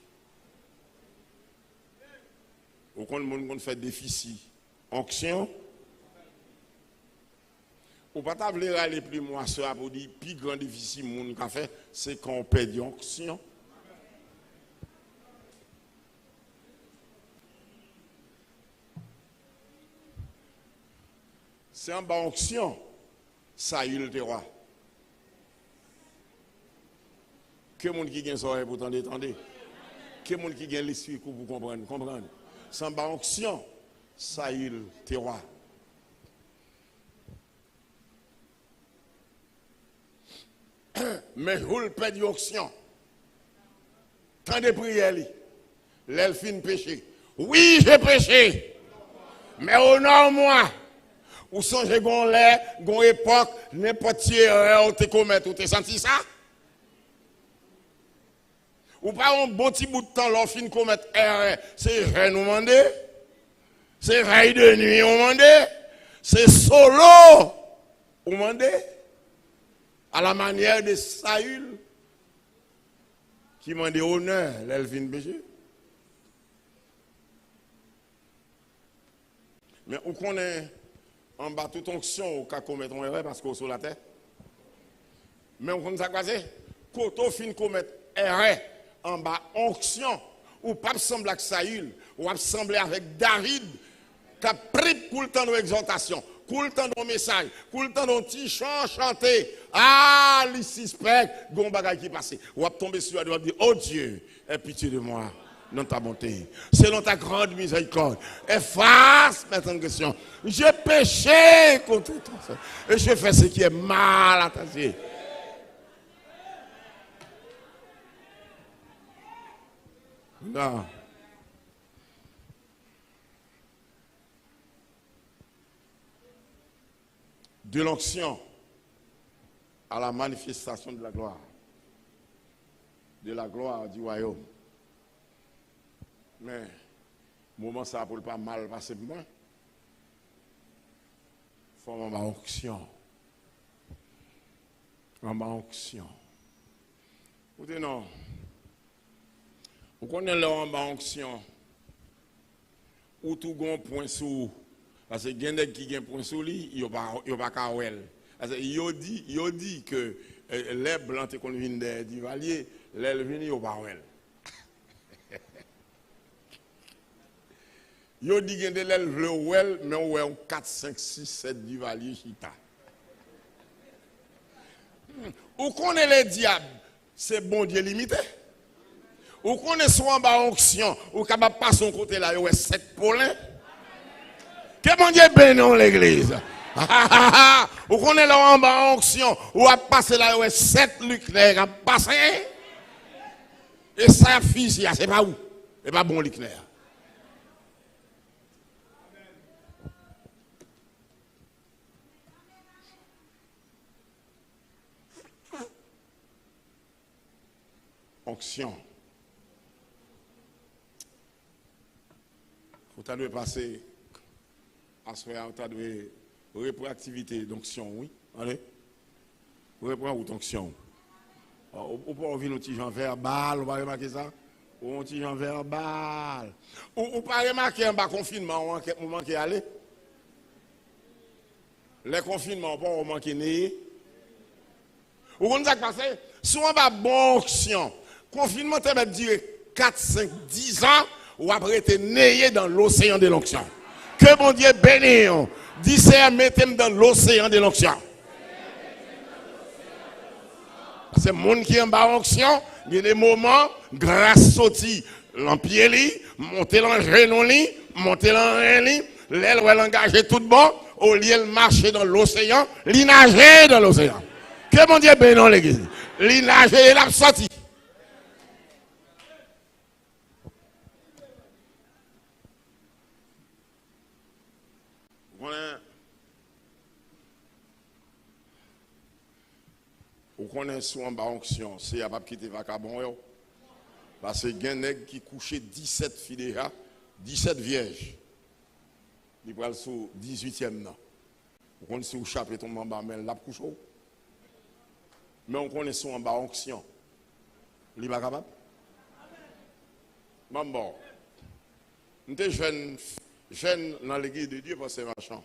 [SPEAKER 1] On a moun qu'on fait déficit. Onction. Ou pas t'avoir aller plus moi ça pour dire plus grand déficit moun qu'a fait c'est qu'on perd onction. C'est en bas onction, ça y est le roi. Que monde qui gagne ça pour t'entendre. Que monde qui gagne l'esprit pour comprendre. C'est en bas onction, ça y est le roi. Mais vous le perdez d'onction. Tant de prières, l'elfine péché. Oui, j'ai péché. Mais honore-moi. Ou songez qu'on l'est, qu'on époque, n'importe qui erreur, ou te commettre, ou te senti ça? Ou pas un bon petit bout de temps, l'enfin commettre erreur, c'est vrai nous demander? C'est veille de nuit, on demander? C'est solo, on demander? À la manière de Saül, qui m'a dit honneur, l'elfine péché. Mais où qu'on est en bas toute onction au cas commettre une erreur parce qu'on est sur la terre. Mais on connaît ça quoi c'est? Quand on finit commettre erreur en bas onction, ou pas sembler avec Saül, ou pas sembler avec David, qui a pris pour le temps de l'exhortation. Coule temps de message, coule temps de petit chant chanté. Ah, les suspects, gon bagay qui passe. Ou ap tomber sur la dire, oh Dieu, aie pitié de moi, dans ta bonté. Selon ta grande miséricorde. Efface maintenant question. J'ai péché contre toi. Et je fais ce qui est mal à tes yeux. Non. De l'onction à la manifestation de la gloire du royaume. Mais, moment ça pour pas mal passer pour moi. Faut en onction. En onction. Vous dites non. Vous connaissez leur en onction. Ou tout gon point sous. Parce que les gens qui ont un point sur lui, ils n'ont pas qu'à ouel. Ils dit que les blancs qui viennent des Duvalier, les viennent, ils n'ont pas ouel. Ils dit qu'il y a des gens ouel, mais on a 4, 5, 6, 7 Duvalier chita. Ou qu'on est les diables, c'est bon Dieu limité. Ou qu'on est soit en bas onction, ou capable de passer son côté là, il y a 7 Paulins. Que mon Dieu bénisse l'église. Vous connaissez là en bas en onction, ou a passé là, 7 nucléaires a passé. Et ça, fils, c'est pas où? C'est pas bon nucléaire. Onction. Vous avez passer à ce moment, vous avez reprendre l'activité d'onction, oui. Allez. Vous reprenez votre onction. Vous pouvez ouvrir un petit genre verbal, vous pouvez remarquer ça? Ou un petit genre verbal. Vous pouvez remarquer un bas confinement, un moment qui est allé. Les confinements, on manque de. Vous comprenez ce qui passe? Si on a bon onction, confinement, ça va durer 4, 5, 10 ans, ou après être né dans l'océan de l'onction. Que mon Dieu bénisse. Dis mettez-moi dans l'océan de l'onction. C'est le monde qui est en bas onction, il y a des moments, grâce sorti l'empier, monter l'engin, monter l'engin, l'aile ou l'engager tout bon, au lieu de marcher dans l'océan, il nager dans l'océan. Que mon Dieu bénisse l'église. Il nager et l'a sorti. Vous connaissez en bas onction, c'est à pas quitter vacabon. Parce que il y a un nègre qui couchait 17 filles déjà, 17 vierges. Il va sur 18e. Vous connaissez où chapitre en bas, mais là, couche. Mais on connaît en bas onction. Il n'est pas capable. Bon, nous sommes jeunes dans l'église de Dieu parce que c'est machin.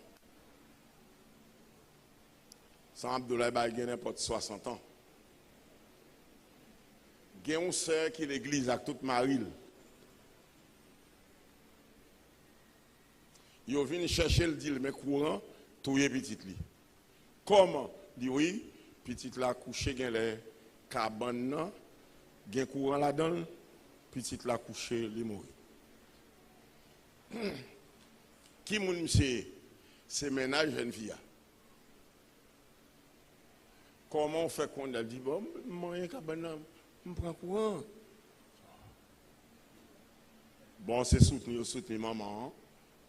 [SPEAKER 1] Sans Abdoulaye Baye, il y a n'importe 60 ans. Il y a une sœur qui est l'église avec toute Maril. Ils viennent chercher le dit mais courant, tout est petit li. Comment? Dit oui, petit la couché gen les cabanes, gen courant là-dedans, petit la couché li mourir. Qui moun c'est ménage jeune fille. Comment on fait qu'on a dit bon, moyen cabane, on prend courant. Bon, c'est soutenir maman,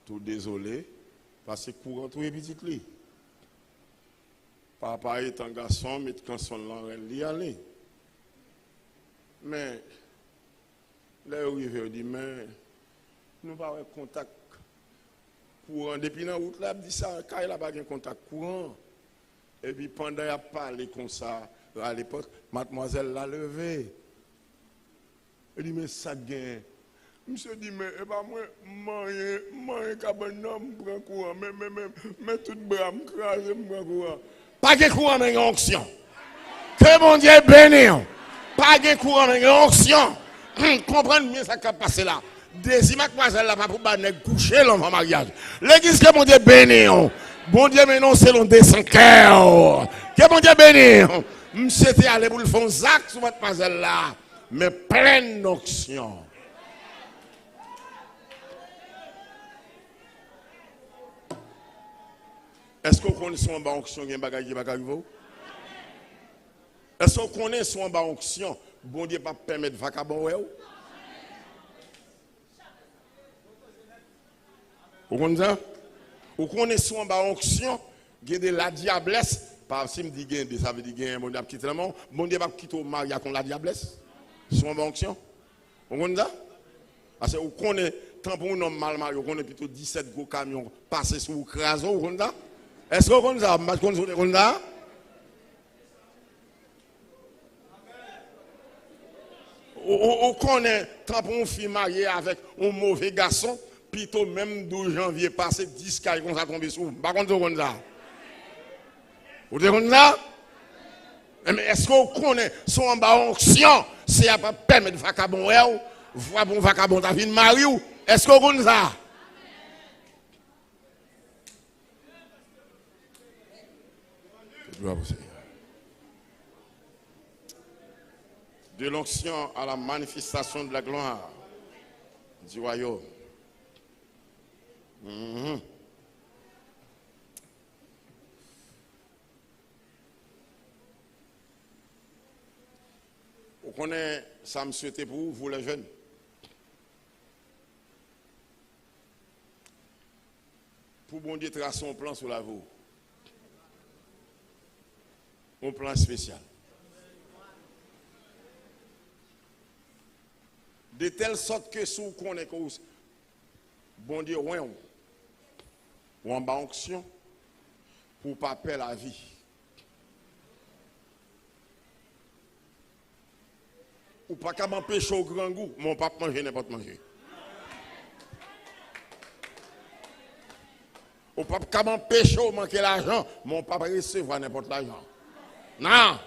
[SPEAKER 1] tout désolé, parce que courant tout est petit li. Papa est un garçon, mais quand son langue li aller. Mais là il dit mais nous pas de contact courant depuis la route là dit ça quand il a pas de contact courant. Et puis pendant qu'il a parlé comme ça, à l'époque, mademoiselle l'a levé. Elle dit, mais ça gagne. Monsieur dit, mais moi, cabane, je prends courant, mais tout bras me crase, je prends courant. Pas de courant dans l'onction. Que mon Dieu bénisse. Pas de courant dans l'onction. Comprenez bien ce qui a passé là. Désir mademoiselle là, pas pour coucher l'homme en mariage. L'église que mon Dieu bénisse. Bon Dieu, mais non, c'est l'on descend cœur. Que bon Dieu bénisse. Monsieur était allé pour le faire Zach sur mademoiselle là, mais pleine d'onction. Est-ce qu'on connaît son bas onction, il y a un bagage qui va arriver? Est-ce qu'on connaît son bas onction, bon Dieu pas permettre de vacabon? Vous connaissez ça? Vous connaissez en bas onction, il y a de la diablesse. Parce que si je dis ça veut dire que mon Dieu va quitter le monde. Mon Dieu va quitter le mariage avec la diablesse. C'est en bas onction. Vous connaissez ça? Parce que vous connaissez, tant pour un homme mal marié, vous connaissez plutôt 17 gros camions passés sur le crason. Vous connaissez ça? Est-ce que vous connaissez ça? Vous connaissez ça? Vous connaissez, tant pour un fille mariée avec un mauvais garçon. Plutôt même 12 janvier passé, 10 cailles qu'on s'est tombé sous. Par contre, vous connaissez ça? Vous connaissez ça? Mais est-ce qu'on connaît son en bas onction? C'est à pas permettre de vacabon, voir bon vacabon ta vie de mari ou? Est-ce qu'on connaît ça? De l'onction à la manifestation de la gloire du royaume. Vous connaissez ça, me souhaiter pour vous, les jeunes. Pour bon Dieu tracer un plan sur la vie. Un plan spécial. De telle sorte que si vous connaissez bon Dieu, ou en bas onction, pour ne pas perdre la vie. Ou pas qu'à m'empêcher au grand goût, mon papa manger n'importe manger. Ou pas qu'à m'empêcher au manquer l'argent, mon papa recevoir n'importe l'argent. Non.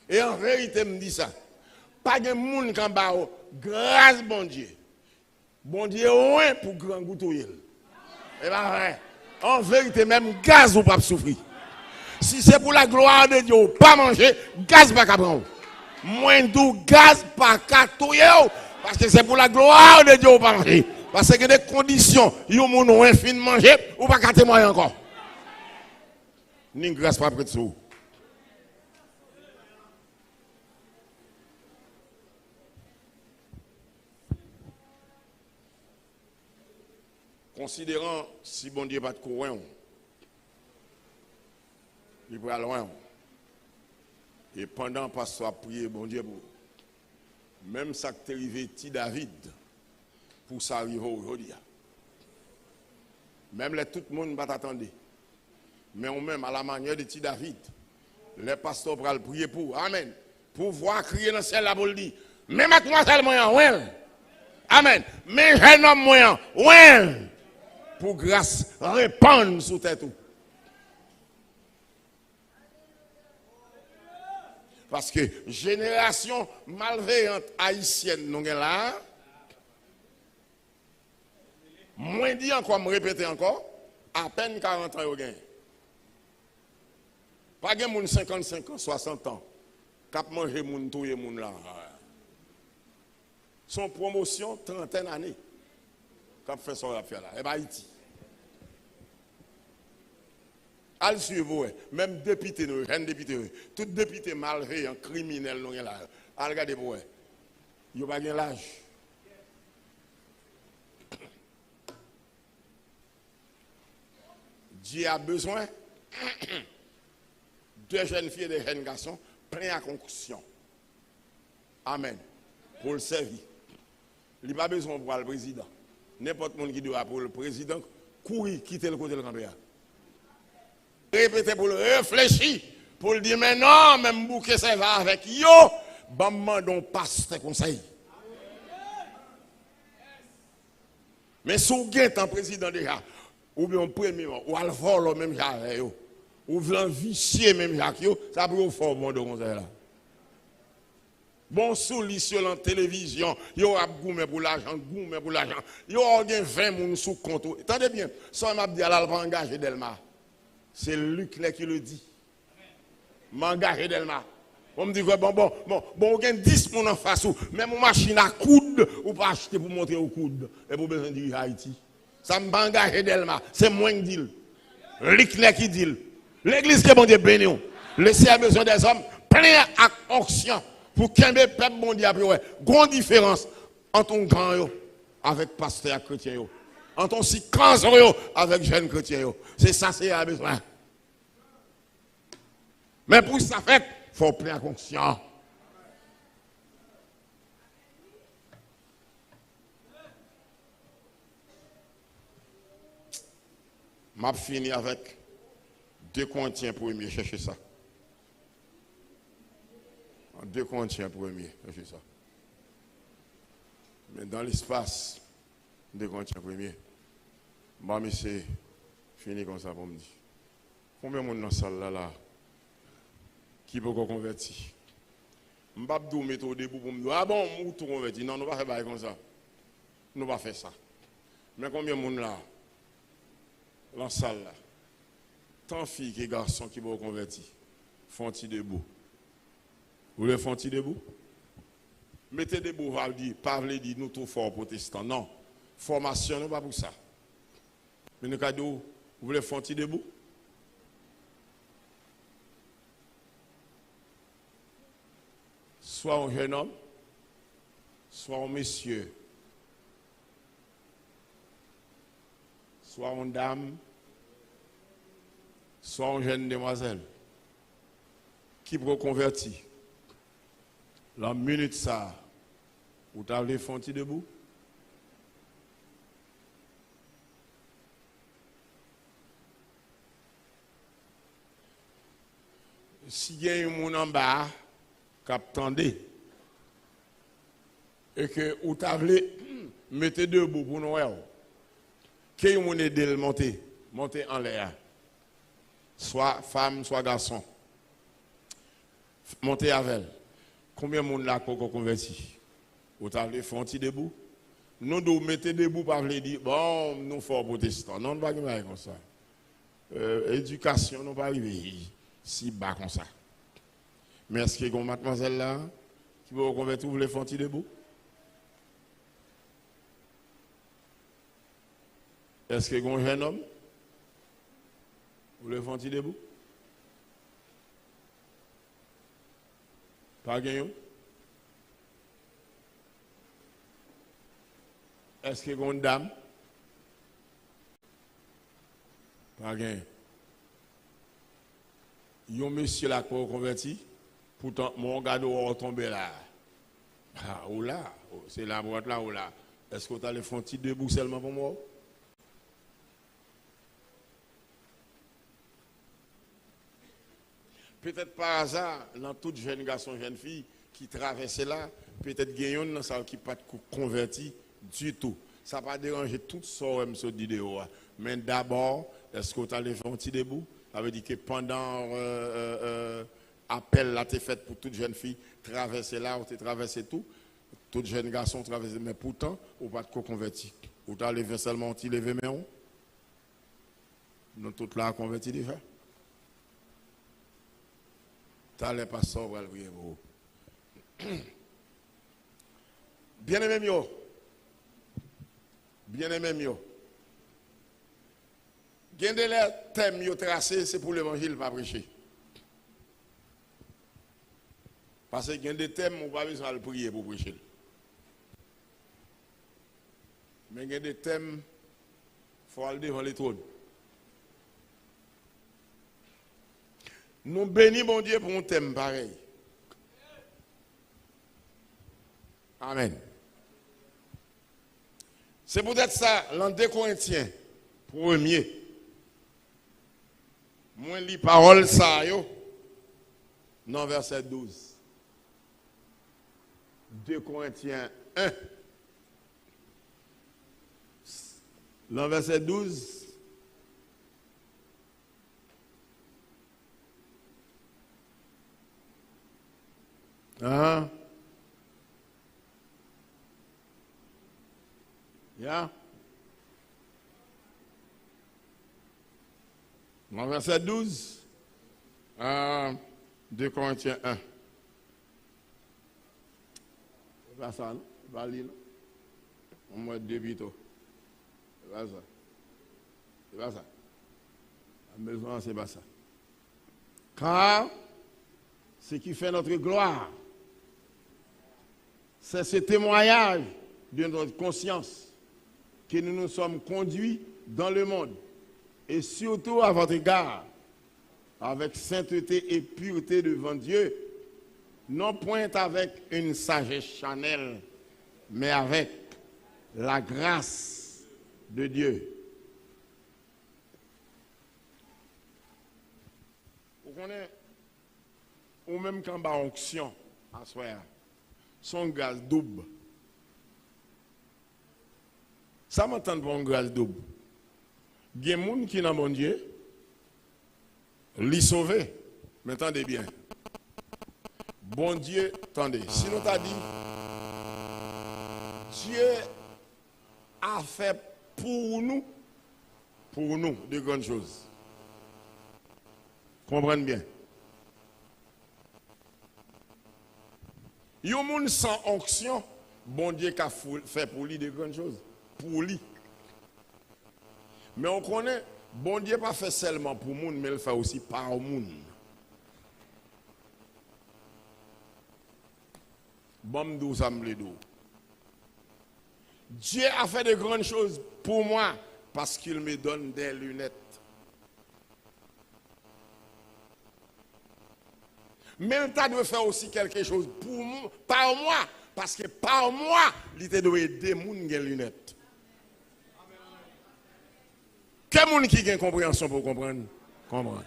[SPEAKER 1] Et en vérité, me dit ça. Pas de monde qui a grâce bon Dieu. Bon Dieu, ouais pour grand goût tout. Et bien vrai. En vérité, même gaz ou pas souffrir. Si c'est pour la gloire de Dieu, pas manger, gaz pas qu'à prendre. Moins d'eau, gaz pas qu'à tout. Parce que c'est pour la gloire de Dieu, pas manger. Parce que des conditions, il y a mon fin de manger, ou pas qu'à témoigner encore. Ni grâce pas près de ça. Considérant si bon Dieu pas de courant, il va loin. Et pendant que pasteur a prié, bon Dieu, même ça qui est arrivé, David, pour ça arriver aujourd'hui. Même tout le monde va t'attendre. Mais on même à la manière de David, les pasteurs vont prier pour. Amen. Pour voir crier dans le ciel là pour le dire. Mais mademoiselle moyen, ouais. Amen. Mais jeune homme moyen, ouais. Pour grâce répandre sous tête tout. Parce que génération malveillante haïtienne, nous sommes là. Moins dit encore, me répéter encore, à peine 40 ans, vous gagnez. Pas de monde 55 ans, 60 ans, cap manger moun touye moun là. Son promotion, 30 années. Cap fait son affaire là. Et bien Haïti. Al suivre, même député, jeunes députés, tout député malveillant, criminel, nous là. Al regardez pour eux. Ils n'ont pas l'âge. Dieu a besoin de jeunes filles et de jeunes garçons pleins à concussion. Amen. Pour le servir. Il n'a pas besoin pour le président. N'importe qui doit pour le président, courir, quitter le côté de l'Andrea. Répétez pour le réfléchir, pour le dire, mais non, même bouquet ça va avec yo, bamman don pasteur conseil. Mais si vous êtes un président déjà, ou bien un premier, ou al vol même j'avais yo, ou bien vicier même Jacques yo, ça peut vous faire bon de conseil là. Bon souli sur la télévision, yo a goumé pour l'argent, yo a 20 moun sous compte. Attendez bien, ça m'a dit à la va engager Delma. C'est Luc qui le dit. M'engager Delma. On me dit que bon, on gagne 10 moun en face ou même une machine à coude ou pas acheter pour montrer au coude et pour besoin de Haïti. Ça m'a engagé Delma, c'est moi qui dit. Luc qui dit. L'église qui est bon Dieu béni. Le ciel a besoin des hommes pleins à onction. Pour qu'il y ait un peuple bon Dieu, grande différence entre un grand avec pasteur chrétien, entre un si grand avec jeune chrétien. C'est ça, c'est à besoin. Mais pour ça fait, il faut plein conscience. Je vais finir avec 2 Corinthiens premier, cherchez ça. 2 Corinthiens premier, cherchez ça. Mais dans l'espace, 2 Corinthiens premier, mais c'est fini comme ça pour me dire. Combien de monde dans la salle là qui peut convertir? Je ne vais pas mettre au début pour me dire, ah bon, nous tout convertir. Non, nous ne pouvons pas faire comme ça. Nous ne pouvons pas faire ça. Mais combien de monde là, dans la salle là, tant filles que garçons qui vont convertir, font-ils debout? Vous voulez font-ils debout? Mettez debout, pas dire nous trop forts protestants. Non. Formation, non pas pour ça. Mais nous cadeau, vous voulez font-ils debout? soit un jeune homme, soit un monsieur, soit une dame, soit une jeune demoiselle, qui peut convertir. La minute ça, vous avez fait debout. Si il y a un monde en bas qui attendait et que vous avez mettez debout pour nous, qui est monde aidé le monter en l'air, soit femme, soit garçon, monter avec elle. Combien de monde là qu'on converti? Vous avez fait debout? Nous devons mettre debout par les dire bon, nous sommes protestants. Non, pas comme ça. Éducation, nous pas arriver si bas comme ça. Mais est-ce qu'il y a une mademoiselle là qui veut convertir, vous voulez faire debout? Est-ce qu'il y a un jeune homme? Vous voulez faire debout? Pas gagné? Est-ce qu'il y a une dame? Pas gagné. Il y a un monsieur là qui est converti. Pourtant, mon gars doit tomber là. Ah, ou là. C'est la boîte là ou là. Est-ce que vous allez faire un petit debout seulement pour moi? Peut-être par hasard, dans toute jeune garçon, jeune fille qui traversait là, peut-être gagnons dans ça qui pas converti du tout. Ça va pas déranger tout ça sur vidéo. Mais d'abord, est-ce que vous allez faire un petit debout? Ça veut dire que pendant appel là, tu fait pour toute jeune fille traverser là, ou tu traversé tout, tout jeune garçon traverser, mais pourtant, vous pas de converti. Vous allez faire seulement un petit lever mais nous tout là converti déjà. T'allais pas sauver le prier pour bien-aimé mio. Bien-aimé mio. Gen de les thèmes yo tracé, c'est pour l'évangile pas prêcher. Parce que gen des thèmes on pas besoin de prier pour prêcher. Mais gen des thèmes faut aller devant les trônes. Nous bénissons bon Dieu pour un thème pareil. Amen. C'est peut-être ça, l'an 2 Corinthiens, premier. Moi, lis parole ça, yo, dans verset 12. 2 Corinthiens 1. Dans verset 12. Hein? Yeah. Dans verset 12, 2 Corinthiens 1. C'est pas ça, non? C'est pas lire, non? On m'a dit plutôt. C'est pas ça. C'est pas ça. La maison, c'est pas ça. Car ce qui fait notre gloire, c'est ce témoignage de notre conscience que nous nous sommes conduits dans le monde et surtout à votre égard, avec sainteté et pureté devant Dieu, non point avec une sagesse charnelle, mais avec la grâce de Dieu. Vous connaissez, ou même quand on a onction, à soir, son gaz double. Ça m'entend pour un gaz double. Il y a des gens qui n'ont pas bon Dieu, les sauver. Mais attendez bien. Bon Dieu, attendez. Si nous t'a dit, Dieu a fait pour nous, de grandes choses. Comprenez bien. Il y a des gens sans onction, bon Dieu qui a fait pour lui de grandes choses. Pour lui. Mais on connaît, bon Dieu pas fait seulement pour le monde, mais il fait aussi par le monde. Bon, d'où ça me d'où. Dieu a fait de grandes choses pour moi parce qu'il me donne des lunettes. Mais il doit faire aussi quelque chose pour moi, par moi, parce que par moi, il doit aider les gens qui ont des lunettes. Quel monde qui a une compréhension pour comprendre? Comprendre.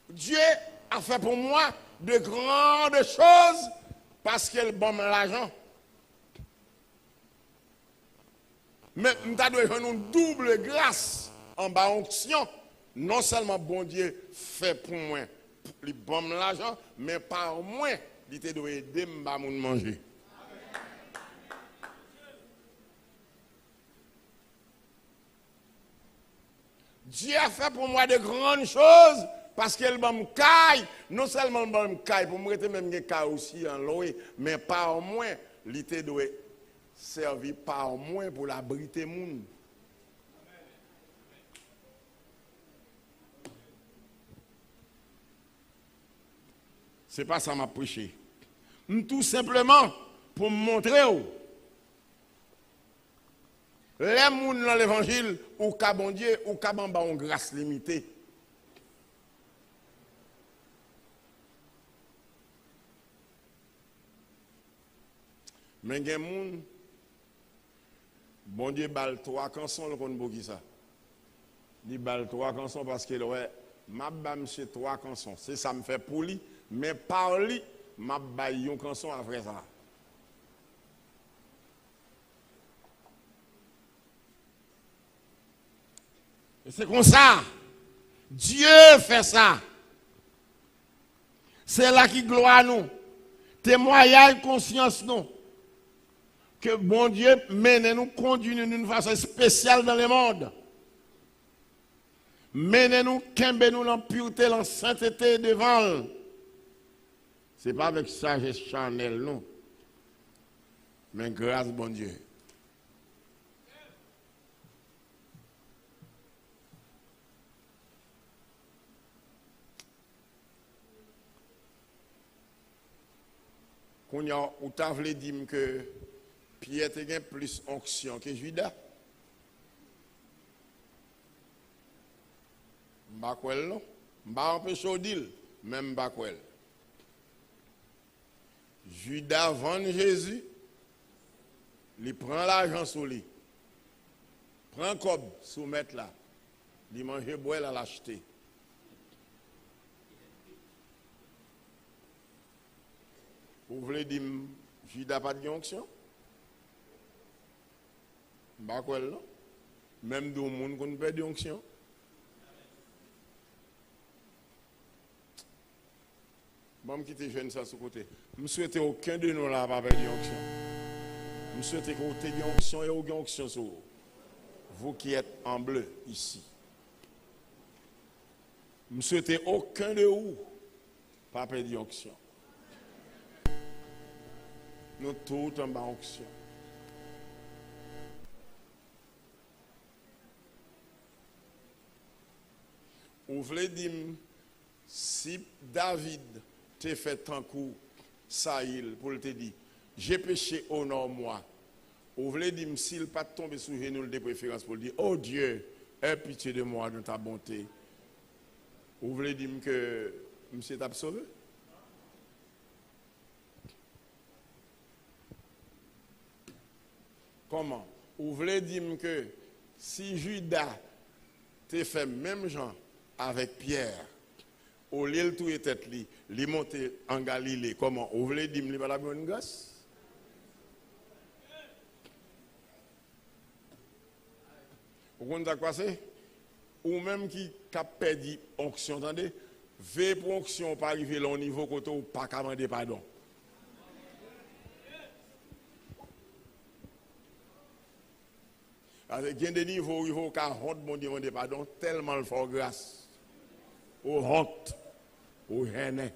[SPEAKER 1] Dieu a fait pour moi de grandes choses parce qu'il donne l'argent. Mais nous avons une double grâce en bas onction. Non seulement bon Dieu fait pour moi, il donne l'argent, mais par moi, il doit aider à manger. Dieu a fait pour moi de grandes choses parce qu'elle m'a caille, non seulement m'a caille, pour moi, même des cas aussi en loin, mais par moi, il doit servir par moi pour l'abriter monde. C'est pas ça m'a prêché. Tout simplement pour me montrer les gens dans l'évangile ou qu'à bon Dieu ou qu'à bon une grâce limitée. Mais il y a des gens, bon Dieu bal 3 cançons le qu'on qui ça. Il bal 3 cançons parce que ouais, m'a ba monsieur 3 cançons. C'est ça me fait pour lui, mais par lui m'a ba une cançon après ça. Et c'est comme ça. Dieu fait ça. C'est là qui gloire nous. Témoignage conscience nous. Que bon Dieu mène nous, conduit nous d'une façon spéciale dans le monde. Mène nous, qu'embe nous dans la pureté, dans la sainteté devant. Ce n'est pas avec sagesse charnelle, non. Mais grâce, bon Dieu. Quand on t'a voulu dire que Pierre a plus onction que Judas. M'bakwel non, m'ba empêche au deal, même m'bakwel. Judas vend Jésus, il prend l'argent sur lui. Prend cob soumettre là. Il mange boire à l'acheter. Vous voulez dire Judas pas de onction? M'bakwel non. Même do monde qu'on perd de onction. Bon, je quitte jeune ça sur côté. Je souhaite aucun de nous là pas perdre onction. Je souhaite que vous ayez onction et aucune onction sur vous. Vous qui êtes en bleu ici. Je souhaite aucun de vous pas perdre onction. Nous tous en bas onction. Vous voulez dire si David te fait tant coup Saïl pour te dire j'ai péché, honore moi. Vous voulez dire s'il pas tomber sous genou de préférence pour dire oh Dieu, aie pitié de moi de ta bonté. Vous voulez dire que monsieur t'a sauvé? Comment? Vous voulez dire que si Judas te fait même genre avec Pierre, au lieu de tout était li, li monté en Galilée, comment? Vous voulez dire qu'il va la bonne grâce? Vous comprenez quoi c'est? Ou même qui a perdu onction, attendez, veille pour onction pas arriver là au niveau côté ou pas demander pardon. Il y a des niveaux où il faut qu'à honte mon demander pardon tellement le fort grâce. Ou honte, ou haine.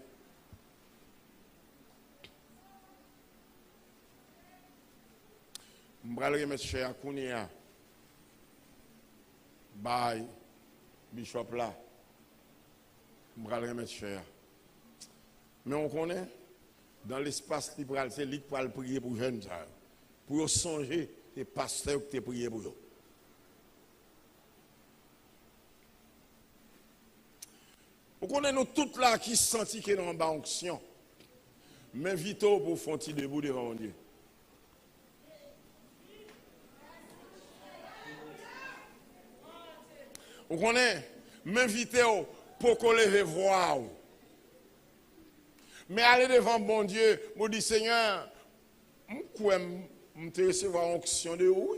[SPEAKER 1] Je vais remettre cher Kounia. Bye, Bishop là. je vais remettre cher. Mais on connaît, dans l'espace libéral, c'est lui qui va prier pour les jeunes. Pour songer, les pasteurs qui ont prié pour eux. Vous connaissez nous toutes là qui sentent qu'il y a une onction. Mais vite pour faire debout devant Dieu. Vous connaissez, m'inviter pour qu'on lève voir. Mais aller devant bon Dieu, vous dites Seigneur, je te recevoir onction de oui.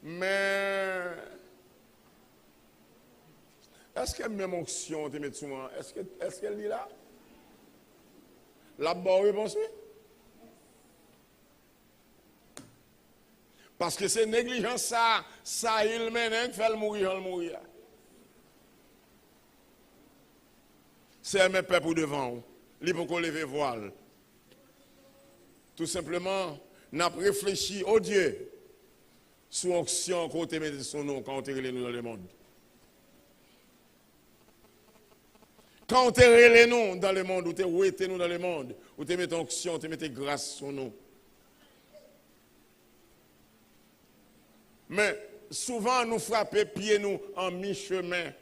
[SPEAKER 1] Mais est-ce que même onction te met sous moi? Est-ce qu'elle est là? La bonne réponse oui. Parce que c'est négligence ça il mène qui fait le mourir, C'est un peuple pour devant, il faut qu'on lève voile. Tout simplement, n'a réfléchi au Dieu sous onction qu'on te met son nom quand on te relève nous dans le monde. Quand on te relève nous dans le monde, ou te ouété nous dans le monde, ou te met onction, te met grâce sur nous. Mais souvent, nous frappons pieds nous en mi-chemin.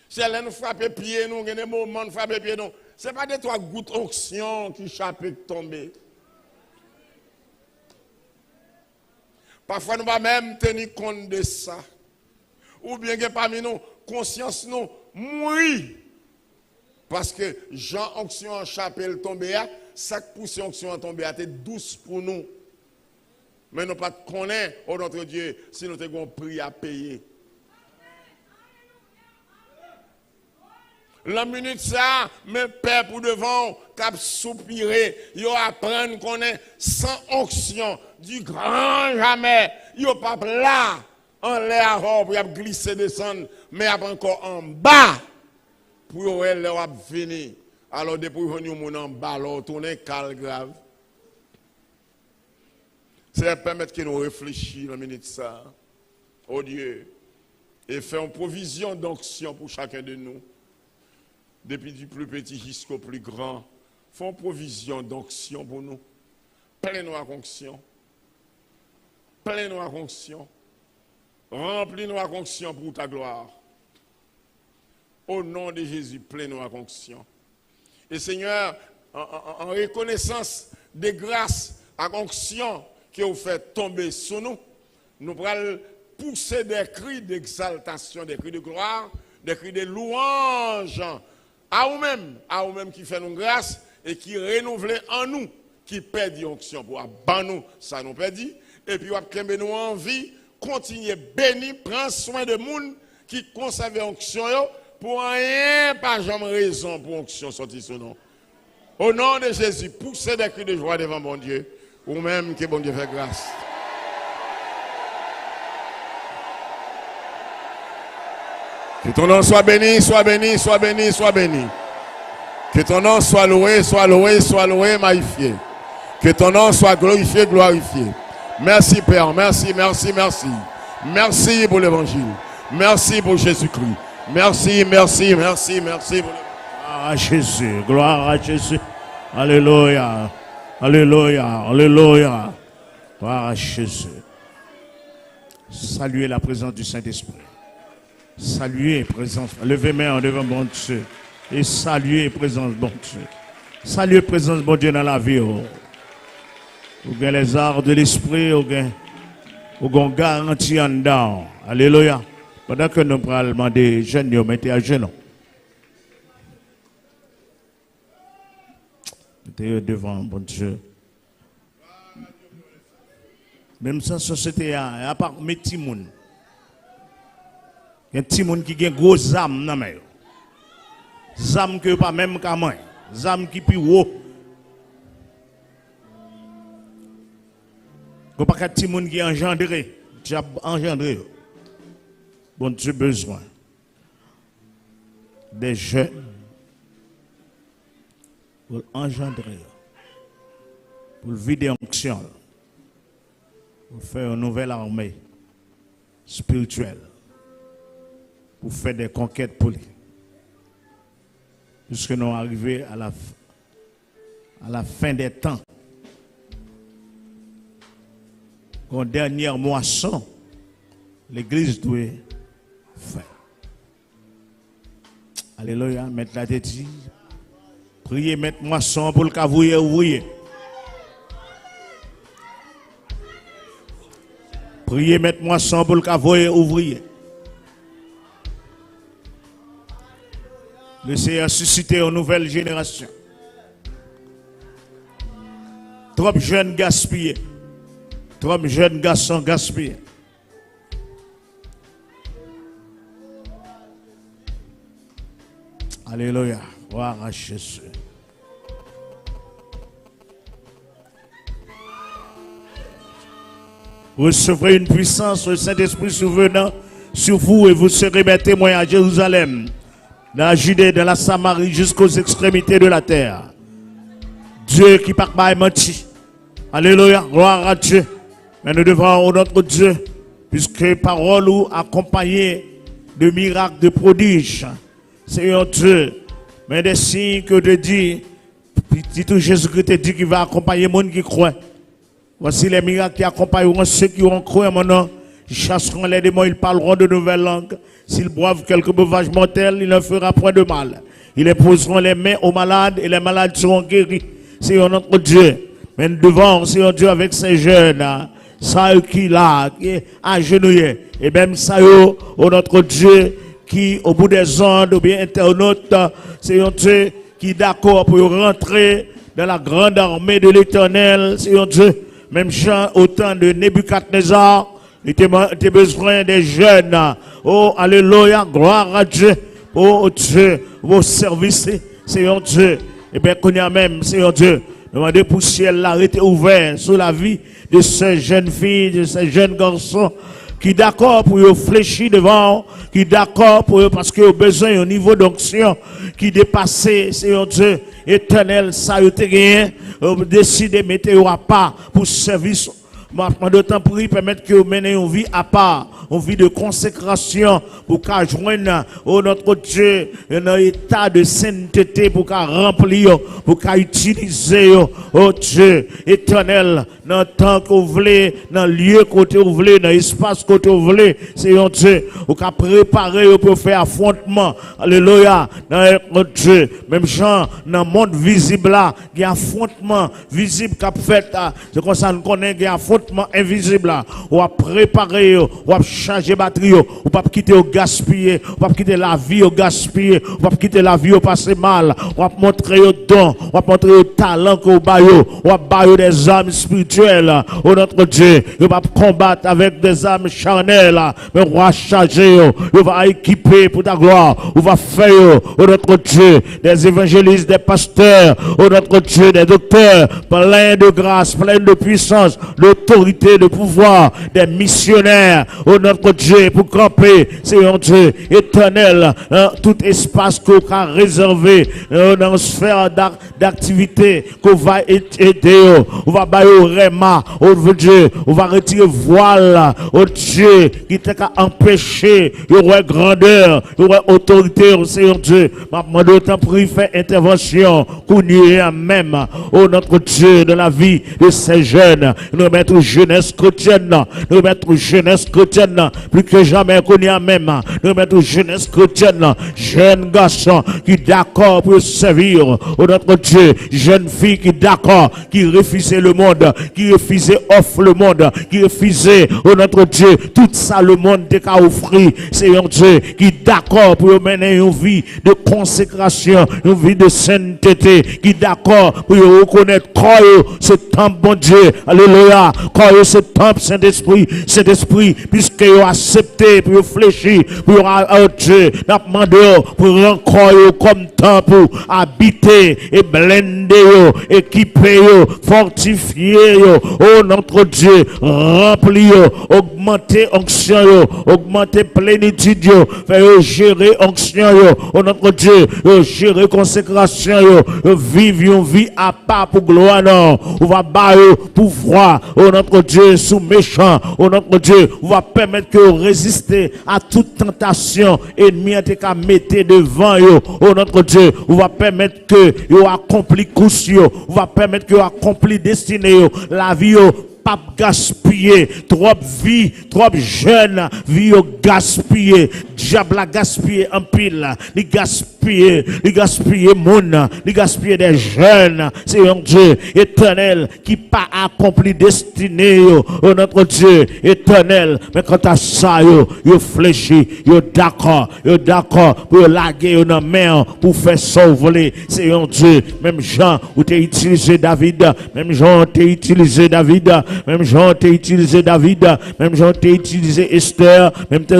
[SPEAKER 1] C'est là nous frappons pieds nous, il y a des moments nous frappons pieds nous. Ce n'est pas des trois gouttes d'onction qui chapitent tomber. Parfois, nous ne pouvons même tenir compte de ça. Ou bien que parmi nous, conscience nous mourit. Parce que Jean onction en chapelle tombé, ça pousse onction en tombé, c'est douce pour nous. Mais nous ne pas connaître, oh notre Dieu, si nous avons un prix à payer. La minute ça, mes pères pour devant, cap soupirer, ils apprennent qu'on est sans onction, du grand jamais, ils n'ont pas là, en l'air pour glisser, descendre, mais encore en bas, pour leur venir. Alors, depuis que nous en bas, alors, tourner cal grave. C'est permettre que nous réfléchissions la minute ça, au Dieu, et faire une provision d'onction pour chacun de nous. Depuis du plus petit jusqu'au plus grand, font provision d'onction pour nous. Plein-nous à onction. Plein-nous à onction. Remplis-nous à onction pour ta gloire. Au nom de Jésus, plein-nous à onction. Et Seigneur, en reconnaissance des grâces à onction que vous faites tomber sur nous, nous pourrons pousser des cris d'exaltation, des cris de gloire, des cris de louange à vous-même qui fait nous grâce et qui renouvelle en nous, qui perd l'onction pour abattre nous, ça nous perd, et puis vous nous en vie, continuer béni, prendre soin de monde qui conserve l'onction pour rien, pas jamais raison pour l'onction sortir sur nous. Au nom de Jésus, poussez des cris de joie devant mon Dieu, ou même que bon Dieu fait grâce. Que ton nom soit béni, soit béni, soit béni, soit béni. Que ton nom soit loué, soit loué, soit loué, magnifié. Que ton nom soit glorifié, glorifié. Merci Père, merci, merci, merci. Merci pour l'évangile. Merci pour Jésus-Christ. Merci, merci, merci, merci pour l'évangile.
[SPEAKER 2] Gloire à Jésus, gloire à Jésus. Alléluia, alléluia, alléluia. Gloire à Jésus. Saluez la présence du Saint-Esprit. Saluez présence, levez main devant bon Dieu et saluez présence bon Dieu. Saluez présence bon Dieu dans la vie. Ou bien les arts de l'esprit, ou bien garantie en dedans. Alléluia. Pendant que nous allons demander jeunes, nous mettez à genoux. Mettez devant bon Dieu. Même sa société, à part mes petits mouns. Il y a un petit monde qui a une grosse âme dans les âme que pas même qu'à moi. Âme qui plus haut. Il n'y a pas un petit monde qui est engendré. Tu as engendré. Bon Dieu besoin des jeunes pour engendrer, pour vider onction, pour faire une nouvelle armée spirituelle. pour faire des conquêtes pour lui. Puisque nous arrivons à la fin des temps. En dernière moisson, l'Église doit faire. Alléluia, mettre la tête. Priez, mettre moisson pour le cavouiller ouvrier. Priez, mettre moisson pour le cavouiller ouvrier. Le Seigneur suscité une nouvelle génération. Trop jeunes gaspillés. Trop jeunes garçons gaspillés. Alléluia. Gloire à Jésus. Vous recevrez une puissance, le Saint-Esprit survenant sur vous et vous serez mes témoins à Jérusalem, dans la Judée, dans la Samarie, jusqu'aux extrémités de la terre. Dieu qui part pas menti. Alléluia. Gloire à Dieu. Mais nous devons honorer notre Dieu, puisque parole ou accompagnée de miracles, de prodiges. C'est un Dieu. Mais des signes que te dit, tout Jésus-Christ te dit qu'il va accompagner les gens qui croient. Voici les miracles qui accompagneront ceux qui ont cru en mon nom. Ils chasseront les démons, ils parleront de nouvelles langues. S'ils boivent quelques breuvages mortels, il ne fera point de mal. Ils imposeront les mains aux malades et les malades seront guéris. C'est notre Dieu. Mais nous devons, c'est un Dieu avec ces jeunes. Ça qui là, qui est agenouillé. Et même ça, notre Dieu qui, au bout des ondes, ou bien internautes, c'est un Dieu qui est d'accord pour rentrer dans la grande armée de l'Éternel. C'est un Dieu. Même Jean, au temps de Nebuchadnezzar, il était besoin des jeunes. Oh, alléluia, gloire à Dieu. Oh Dieu, vos services, c'est un Dieu. Et bien, qu'on y a même, c'est un Dieu. Demandez pour ciel l'arrêté ouvert sur la vie de ces jeunes filles, de ces jeunes garçons qui d'accord pour eux fléchir devant, qui d'accord pour eux parce qu'ils ont besoin d'un niveau d'onction qui dépasse, c'est un Dieu éternel, ça a été gagné, décider de mettre à part pour service. Maintenant, d'autant pour permettre que vous menez une vie à part, une vie de consécration pour qu'à joindre notre Dieu un état de sainteté pour qu'à remplir, pour qu'à utiliser oh Dieu éternel dans le temps que vous voulez, dans le lieu que vous voulez, dans l'espace que vous voulez, c'est un Dieu pour qu'à préparer pour faire affrontement. Alléluia, dans notre Dieu. Même gens dans le monde visible là, il y a affrontement visible qu'a fait, c'est comme ça nous connaissons qu'il y a affrontement invisible là, on va préparer, on va changer batterie, on va pas quitter au gaspiller, on va pas quitter la vie au gaspiller, on va pas quitter la vie au passer mal, on va montrer au don, on va montrer au talent qu'on baille, on va bailler des âmes spirituelles, oh notre Dieu, on va combattre avec des âmes charnelles, mais on va charger, on va équiper pour ta gloire, on va faire, oh notre Dieu, des évangélistes, des pasteurs, oh notre Dieu, des docteurs, plein de grâce, plein de puissance, d'autorité, de pouvoir, des missionnaires, oh notre Dieu, pour camper, c'est un Dieu éternel, tout espace qu'on a réservé dans une sphère d'activité qu'on va aider, on va bailler au réma, oh Dieu, on va retirer voile, oh Dieu, qui t'a empêché, il y aurait grandeur, il y aurait autorité, c'est un Dieu, maintenant d'autant pour y faire intervention, qu'on y est même, oh notre Dieu, de la vie de ces jeunes, nous mettre jeunesse chrétienne, nous mettre jeunesse chrétienne, plus que jamais qu'on y a même, nous mettre jeunesse chrétienne, jeunes garçons qui d'accord pour servir, oh notre Dieu, jeunes filles qui d'accord, qui refusaient le monde, qui refusaient offre le monde, qui refusaient, oh notre Dieu, tout ça le monde t'a offert, c'est un Dieu qui d'accord pour mener une vie de consécration, une vie de sainteté, qui d'accord pour reconnaître quoi ce temple bon Dieu, alléluia, quoi ce temple Saint-Esprit, puisque vous accepté pour fléchir, pour Dieu, n'a demandé pour encore comme temple, habiter et blender, équiper, fortifier, oh notre Dieu, remplir, augmenter onction, augmenter plénitude, faire gérer onction, oh notre Dieu, gérer consécration, vivre une vie à part pour gloire, on va battre pouvoir, oh notre Dieu, sous méchant, oh notre Dieu, on va permettre permettre que vous résistez à toute tentation ennemi qu'à mettre devant vous. Oh notre Dieu, on va permettre que vous accompli course, on va permettre que vous accompli destinée, la vie pas gaspiller, trop vie, trop jeune, vie au gaspiller, diable a gaspillé en pile, les gaspiller moun, les gaspiller des jeunes, c'est un Dieu éternel qui pas accompli destinée, oh notre Dieu éternel, mais quant à ça, yo fléchi, yo d'accord pour laguer dans main pour faire sauver, c'est un Dieu, même Jean, où t'es utilisé David, même Jean, t'es utilisé David, même Jean t'a utilisé David, même Jean t'a utilisé Esther, même t'as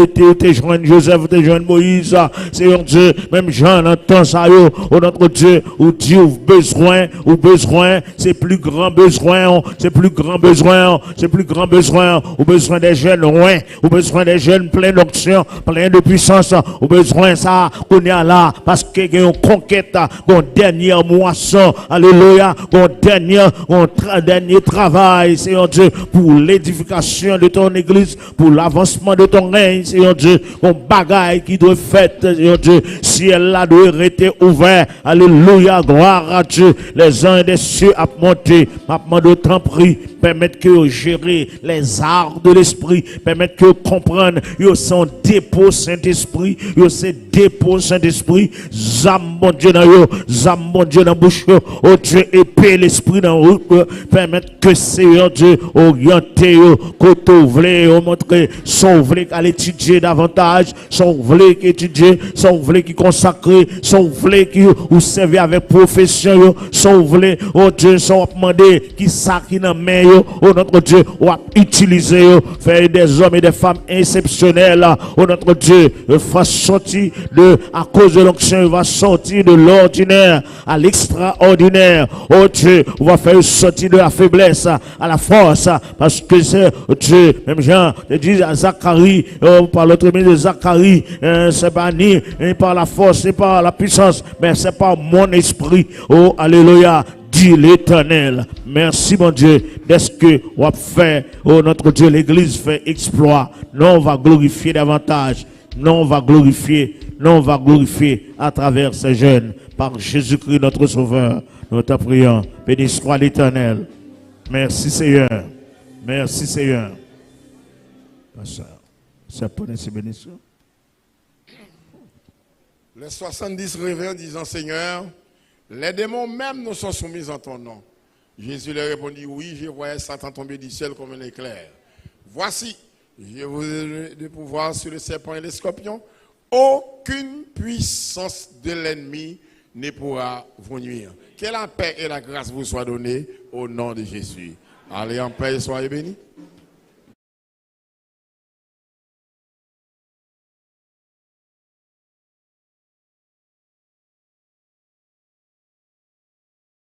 [SPEAKER 2] joint Joseph, t'as joint Moïse, c'est un Dieu, même Jean entend ça, oh notre Dieu, ou Dieu ou besoin, c'est plus grand besoin, ou besoin des jeunes loin, ou besoin des jeunes pleins d'onction, pleins de puissance, ou besoin ça, qu'on est là, parce qu'il y a une conquête, une dernière moisson, alléluia, un dernier travail, c'est un Dieu, pour l'édification de ton église, pour l'avancement de ton règne, Seigneur Dieu, mon bagaille qui doit faire, Seigneur Dieu, ciel là doit rester ouvert, alléluia, gloire à Dieu, les uns des cieux à monter, maintenant de temps pris, permettre que vous gérez les arts de l'esprit, permettre que vous compreniez, vous sont dépôt Saint-Esprit, vous c'est dépôt Saint-Esprit, zam mon Dieu dans bouche, oh Dieu, épée l'esprit dans route, permettre que Seigneur Dieu, orienter, côté voulez, montrer, son voulez qu'à l'étudier davantage, son voulez qu'étudier, son voulez qui consacrer, son voulez qui ou servir avec profession, son voulez, oh Dieu, son demander qui ça qui dans main, oh notre Dieu, ou utiliser, faire des hommes et des femmes exceptionnels, oh notre Dieu, va sortir à cause de l'onction, va sortir de l'ordinaire à l'extraordinaire, oh Dieu, on va faire sortir de la faiblesse à la force, parce que c'est Dieu, même Jean te dit à Zacharie, par l'autre de Zacharie, c'est pas ni par la force, c'est par la puissance, mais c'est par mon esprit, oh alléluia, dit l'Éternel. Merci mon Dieu, d'est-ce que on va faire, oh notre Dieu, l'église fait exploit, non on va glorifier davantage, non on va glorifier à travers ces jeunes, par Jésus-Christ notre Sauveur, nous te prions, béni soit l'Éternel. Merci Seigneur. Merci Seigneur. Ça peut être bénédiction.
[SPEAKER 1] Les 70 révérends disant Seigneur, les démons même nous sont soumis en ton nom. Jésus leur répondit, oui, je voyais Satan tomber du ciel comme un éclair. Voici, je vous ai de pouvoir sur le serpent et les scorpions. Aucune puissance de l'ennemi ne pourra vous nuire. Que la paix et la grâce vous soient données au nom de Jésus. Allez en paix et soyez bénis.